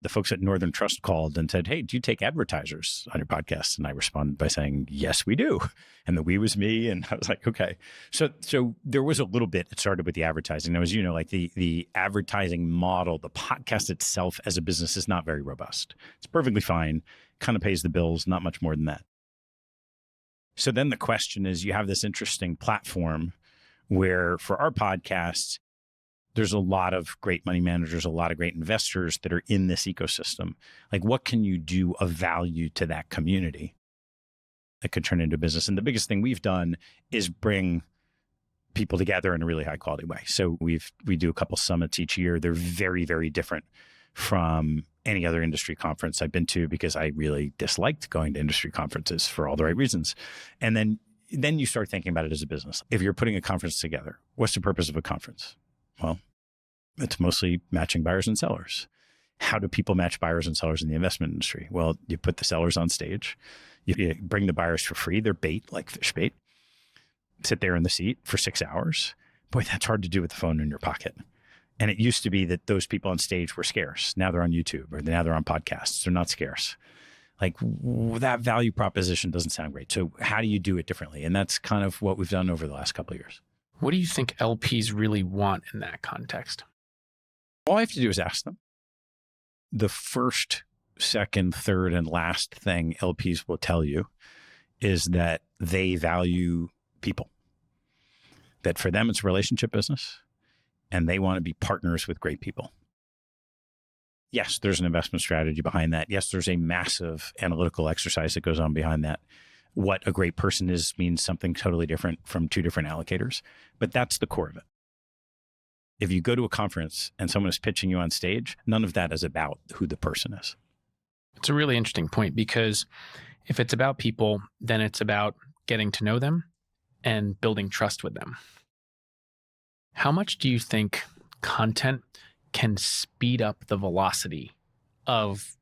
the folks at Northern Trust called and said, hey, do you take advertisers on your podcast? And I responded by saying, yes, we do. And the we was me. And I was like, okay. So there was a little bit, it started with the advertising. Now, as you know, like the advertising model, the podcast itself as a business is not very robust. It's perfectly fine, kind of pays the bills, not much more than that. So then the question is, you have this interesting platform where for our podcasts, there's a lot of great money managers, a lot of great investors that are in this ecosystem. Like, what can you do of value to that community that could turn into business? And the biggest thing we've done is bring people together in a really high quality way. So we do a couple summits each year. They're very, very different from any other industry conference I've been to because I really disliked going to industry conferences for all the right reasons. And then you start thinking about it as a business. If you're putting a conference together, what's the purpose of a conference? Well, it's mostly matching buyers and sellers. How do people match buyers and sellers in the investment industry? Well, you put the sellers on stage. You bring the buyers for free. They're bait, like fish bait. Sit there in the seat for 6 hours. Boy, that's hard to do with the phone in your pocket. And it used to be that those people on stage were scarce. Now they're on YouTube or now they're on podcasts. They're not scarce. Like that value proposition doesn't sound great. So how do you do it differently? And that's kind of what we've done over the last couple of years. What do you think LPs really want in that context? All I have to do is ask them. The first, second, third, and last thing LPs will tell you is that they value people. That for them, it's a relationship business, and they want to be partners with great people. Yes, there's an investment strategy behind that. Yes, there's a massive analytical exercise that goes on behind that. What a great person is means something totally different from two different allocators, but that's the core of it. If you go to a conference and someone is pitching you on stage, none of that is about who the person is. It's a really interesting point because if it's about people, then it's about getting to know them and building trust with them. How much do you think content can speed up the velocity of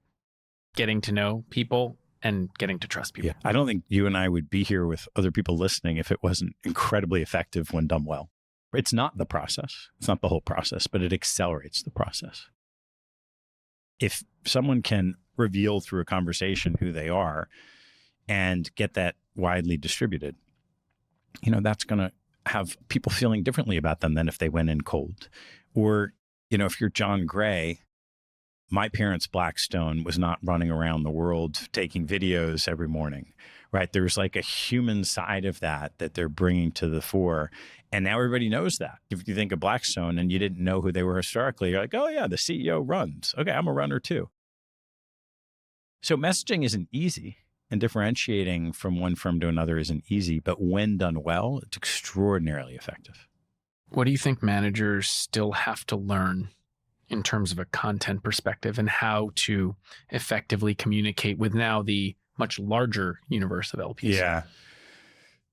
getting to know people and getting to trust people? Yeah. I don't think you and I would be here with other people listening if it wasn't incredibly effective when done well. It's not the process. It's not the whole process, but it accelerates the process. If someone can reveal through a conversation who they are and get that widely distributed, that's going to have people feeling differently about them than if they went in cold. Or, if you're John Gray, my parents' Blackstone was not running around the world taking videos every morning, right? There's like a human side of that they're bringing to the fore. And now everybody knows that. If you think of Blackstone and you didn't know who they were historically, you're like, oh yeah, the CEO runs. Okay, I'm a runner too. So messaging isn't easy, and differentiating from one firm to another isn't easy, but when done well, it's extraordinarily effective. What do you think managers still have to learn in terms of a content perspective and how to effectively communicate with now the much larger universe of LPs?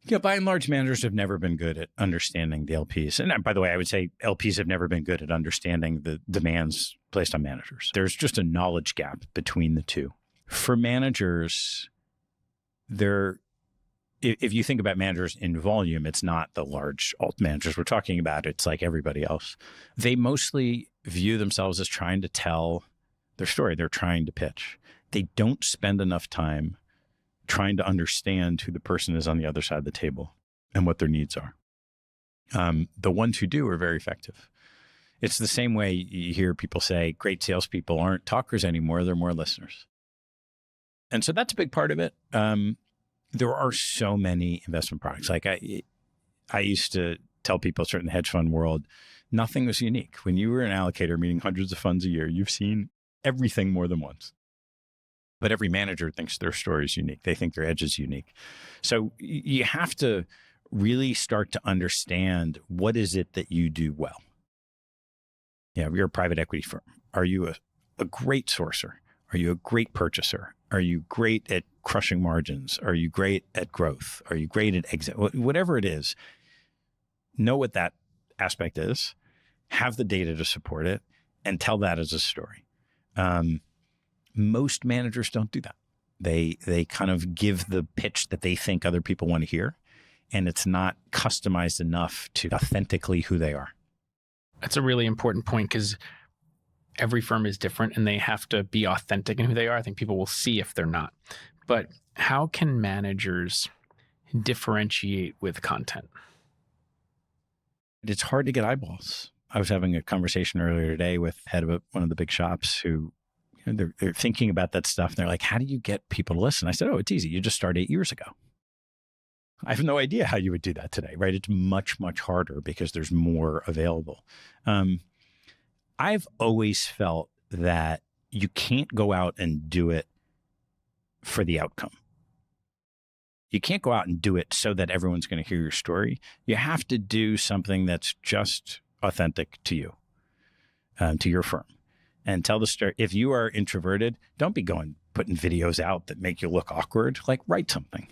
Yeah, by and large, managers have never been good at understanding the LPs. And by the way, I would say LPs have never been good at understanding the demands placed on managers. There's just a knowledge gap between the two. For managers, if you think about managers in volume, it's not the large alt managers we're talking about. It's like everybody else. They mostly view themselves as trying to tell their story. They're trying to pitch. They don't spend enough time trying to understand who the person is on the other side of the table and what their needs are. The ones who do are very effective. It's the same way you hear people say great salespeople aren't talkers anymore. They're more listeners. And so that's a big part of it. There are so many investment products. Like I used to tell people, certainly in the hedge fund world, nothing was unique. When you were an allocator meeting hundreds of funds a year, you've seen everything more than once. But every manager thinks their story is unique. They think their edge is unique. So you have to really start to understand what is it that you do well. You're a private equity firm. Are you a great sourcer? Are you a great purchaser? Are you great at crushing margins? Are you great at growth? Are you great at exit? Whatever it is, know what that aspect is, have the data to support it, and tell that as a story. Most managers don't do that. They kind of give the pitch that they think other people want to hear, and it's not customized enough to authentically who they are. That's a really important point because every firm is different and they have to be authentic in who they are. I think people will see if they're not. But how can managers differentiate with content? It's hard to get eyeballs. I was having a conversation earlier today with head of one of the big shops who they're thinking about that stuff. And they're like, how do you get people to listen? I said, oh, it's easy. You just start 8 years ago. I have no idea how you would do that today, right? It's much, much harder because there's more available. I've always felt that you can't go out and do it for the outcome. You can't go out and do it so that everyone's going to hear your story. You have to do something that's just authentic to you, to your firm, and tell the story. If you are introverted, don't be putting videos out that make you look awkward. Like, write something.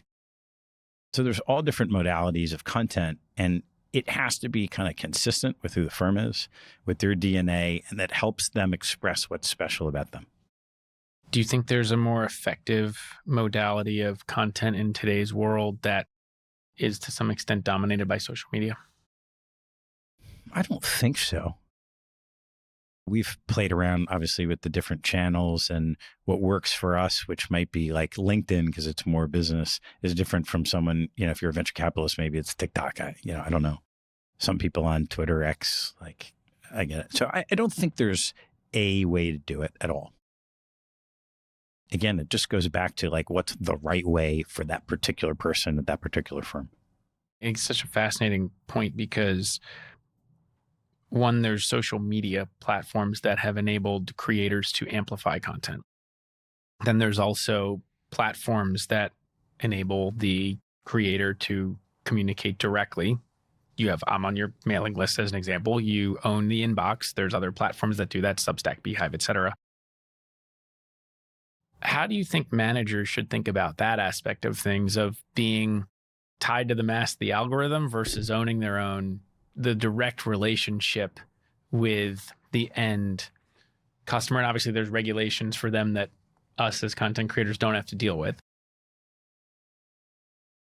So there's all different modalities of content, and it has to be kind of consistent with who the firm is, with their DNA, and that helps them express what's special about them. Do you think there's a more effective modality of content in today's world that is to some extent dominated by social media? I don't think so. We've played around, obviously, with the different channels, and what works for us, which might be like LinkedIn because it's more business, is different from someone, if you're a venture capitalist, maybe it's TikTok. I don't know. Some people on Twitter, X, I get it. So I don't think there's a way to do it at all. Again, it just goes back to what's the right way for that particular person at that particular firm. It's such a fascinating point because one, there's social media platforms that have enabled creators to amplify content. Then there's also platforms that enable the creator to communicate directly. I'm on your mailing list as an example. You own the inbox. There's other platforms that do that, Substack, Beehive, etc. How do you think managers should think about that aspect of things, of being tied to the mast, the algorithm, versus owning the direct relationship with the end customer. And obviously there's regulations for them that us as content creators don't have to deal with.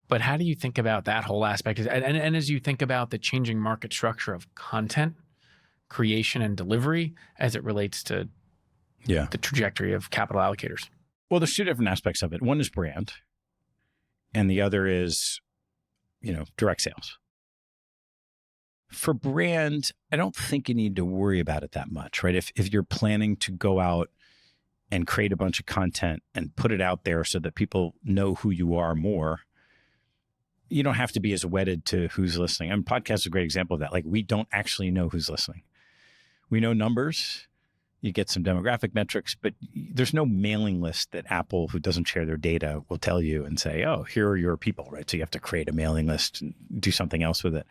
But how do you think about that whole aspect? And as you think about the changing market structure of content creation and delivery as it relates to the trajectory of capital allocators? Well, there's two different aspects of it. One is brand, and the other is, direct sales. For brand, I don't think you need to worry about it that much, right? If you're planning to go out and create a bunch of content and put it out there so that people know who you are more, you don't have to be as wedded to who's listening. I mean, podcast is a great example of that. Like, we don't actually know who's listening. We know numbers. You get some demographic metrics, but there's no mailing list that Apple, who doesn't share their data, will tell you and say, oh, here are your people, right? So you have to create a mailing list and do something else with it.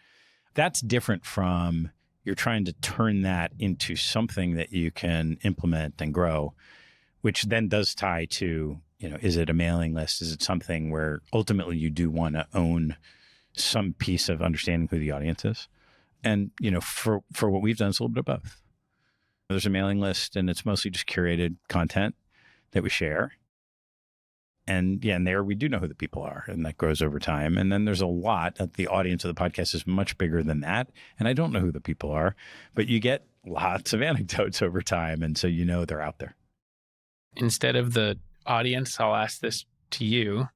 That's different from you're trying to turn that into something that you can implement and grow, which then does tie to, is it a mailing list? Is it something where ultimately you do want to own some piece of understanding who the audience is? And, for what we've done, it's a little bit of both. There's a mailing list, and it's mostly just curated content that we share. And there we do know who the people are, and that grows over time. And then there's a lot that the audience of the podcast is much bigger than that. And I don't know who the people are, but you get lots of anecdotes over time. And so, they're out there. Instead of the audience, I'll ask this to you.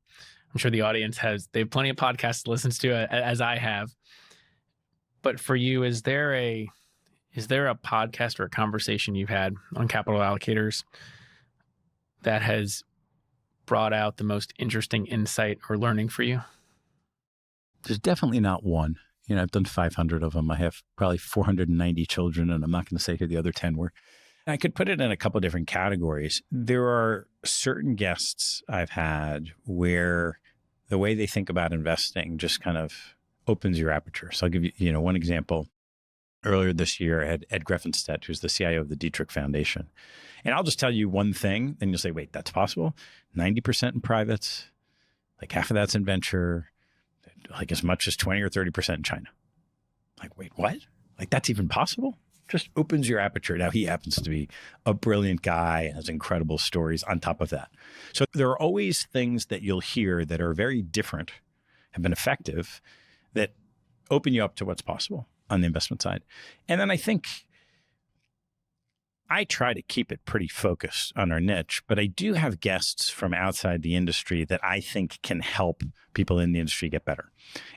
I'm sure the audience they have plenty of podcasts to listen to, as I have. But for you, is there a podcast or a conversation you've had on Capital Allocators that has brought out the most interesting insight or learning for you? There's definitely not one. I've done 500 of them. I have probably 490 children, and I'm not going to say who the other 10 were. I could put it in a couple of different categories. There are certain guests I've had where the way they think about investing just kind of opens your aperture. So I'll give you, one example. Earlier this year, I had Ed Greffenstedt, who's the CIO of the Dietrich Foundation. And I'll just tell you one thing, and you'll say, wait, that's possible? 90% in privates, like half of that's in venture, like as much as 20 or 30% in China. Like, wait, what? Like, that's even possible? Just opens your aperture. Now, he happens to be a brilliant guy and has incredible stories on top of that. So there are always things that you'll hear that are very different, have been effective, that open you up to what's possible on the investment side. And then I think I try to keep it pretty focused on our niche, but I do have guests from outside the industry that I think can help people in the industry get better.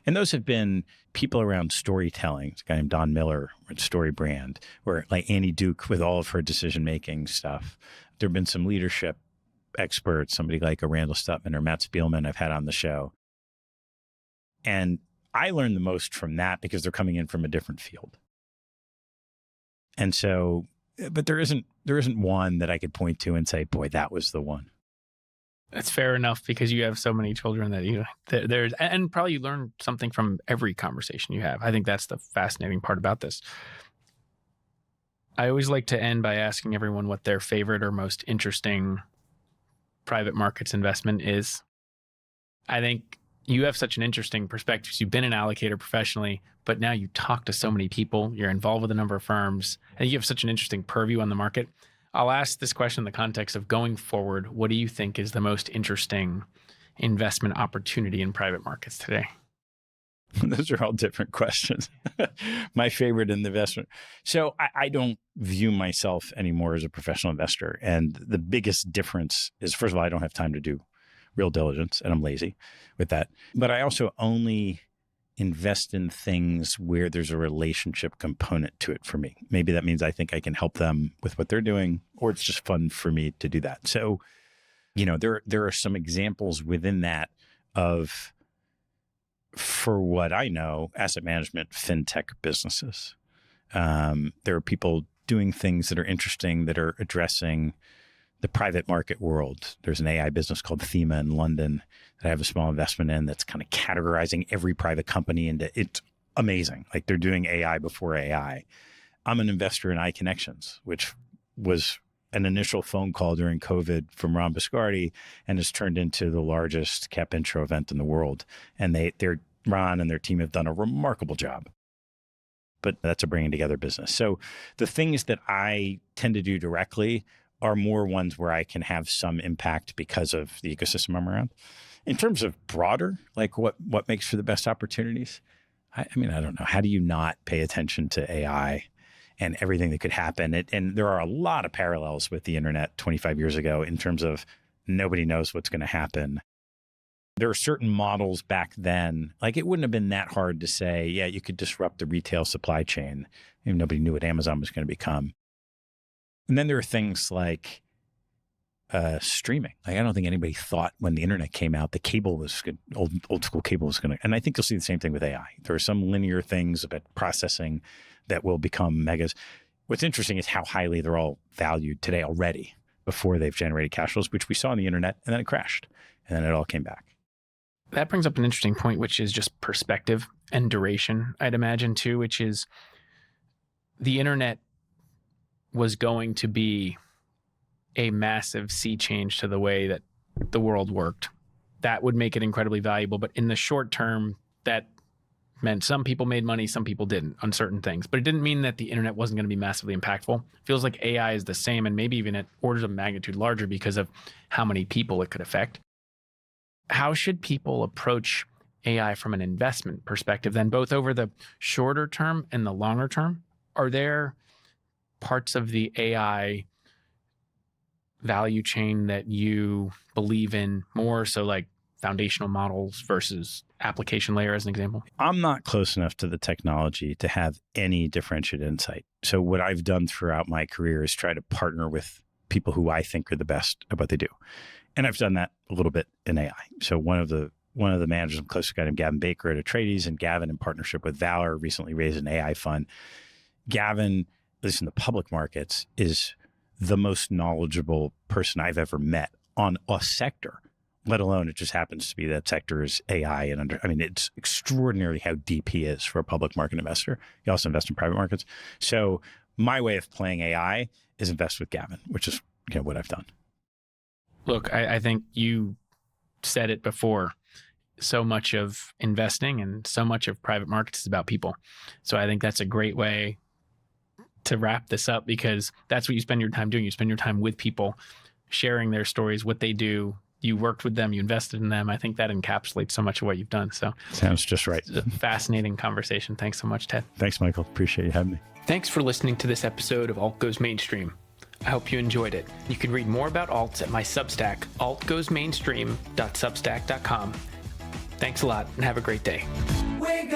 And those have been people around storytelling. There's a guy named Don Miller with StoryBrand, or like Annie Duke with all of her decision-making stuff. There have been some leadership experts, somebody like a Randall Stutman or Matt Spielman I've had on the show. And I learned the most from that because they're coming in from a different field. And so, but there isn't one that I could point to and say, boy, that was the one. That's fair enough, because you have so many children that there's, and probably you learn something from every conversation you have. I think that's the fascinating part about this. I always like to end by asking everyone what their favorite or most interesting private markets investment is. I think you have such an interesting perspective. You've been an allocator professionally, but now you talk to so many people. You're involved with a number of firms, and you have such an interesting purview on the market. I'll ask this question in the context of going forward. What do you think is the most interesting investment opportunity in private markets today? Those are all different questions. My favorite in the investment. So I don't view myself anymore as a professional investor. And the biggest difference is, first of all, I don't have time to do real diligence, and I'm lazy with that. But I also only invest in things where there's a relationship component to it for me. Maybe that means I think I can help them with what they're doing, or it's just fun for me to do that. So, there are some examples within that of, for what I know, asset management, fintech businesses. There are people doing things that are interesting, that are addressing the private market world. There's an AI business called Thema in London that I have a small investment in that's kind of categorizing every private company into, it's amazing. Like, they're doing AI before AI. I'm an investor in iConnections, which was an initial phone call during COVID from Ron Biscardi and has turned into the largest cap intro event in the world. And they're Ron and their team have done a remarkable job. But that's a bringing together business. So the things that I tend to do directly are more ones where I can have some impact because of the ecosystem I'm around. In terms of broader, like what makes for the best opportunities, I mean, I don't know. How do you not pay attention to AI and everything that could happen? And there are a lot of parallels with the internet 25 years ago in terms of nobody knows what's going to happen. There are certain models back then, like it wouldn't have been that hard to say, yeah, you could disrupt the retail supply chain. And nobody knew what Amazon was going to become. And then there are things like streaming. Like I don't think anybody thought when the internet came out, the cable was good, old school cable was going to, and I think you'll see the same thing with AI. There are some linear things about processing that will become megas. What's interesting is how highly they're all valued today already before they've generated cash flows, which we saw on the internet, and then it crashed, and then it all came back. That brings up an interesting point, which is just perspective and duration, I'd imagine too, which is the internet was going to be a massive sea change to the way that the world worked. That would make it incredibly valuable. But in the short term, that meant some people made money, some people didn't on certain things. But it didn't mean that the internet wasn't going to be massively impactful. It feels like AI is the same and maybe even at orders of magnitude larger because of how many people it could affect. How should people approach AI from an investment perspective then, both over the shorter term and the longer term? Are there parts of the AI value chain that you believe in more? So like foundational models versus application layer as an example? I'm not close enough to the technology to have any differentiated insight. So what I've done throughout my career is try to partner with people who I think are the best at what they do. And I've done that a little bit in AI. So one of the managers I'm close to, a guy named Gavin Baker at Protégé, and Gavin in partnership with Valor recently raised an AI fund. Gavin, at least in the public markets, is the most knowledgeable person I've ever met on a sector, let alone it just happens to be that sector is AI. And it's extraordinary how deep he is for a public market investor. He also invests in private markets. So my way of playing AI is invest with Gavin, which is what I've done. Look, I think you said it before. So much of investing and so much of private markets is about people. So I think that's a great way to wrap this up because that's what you spend your time doing. You spend your time with people, sharing their stories, what they do. You worked with them, you invested in them. I think that encapsulates so much of what you've done. So sounds just right. It's a fascinating conversation. Thanks so much, Ted. Thanks, Michael. Appreciate you having me. Thanks for listening to this episode of Alt Goes Mainstream. I hope you enjoyed it. You can read more about alts at my Substack, altgoesmainstream.substack.com. Thanks a lot and have a great day. We're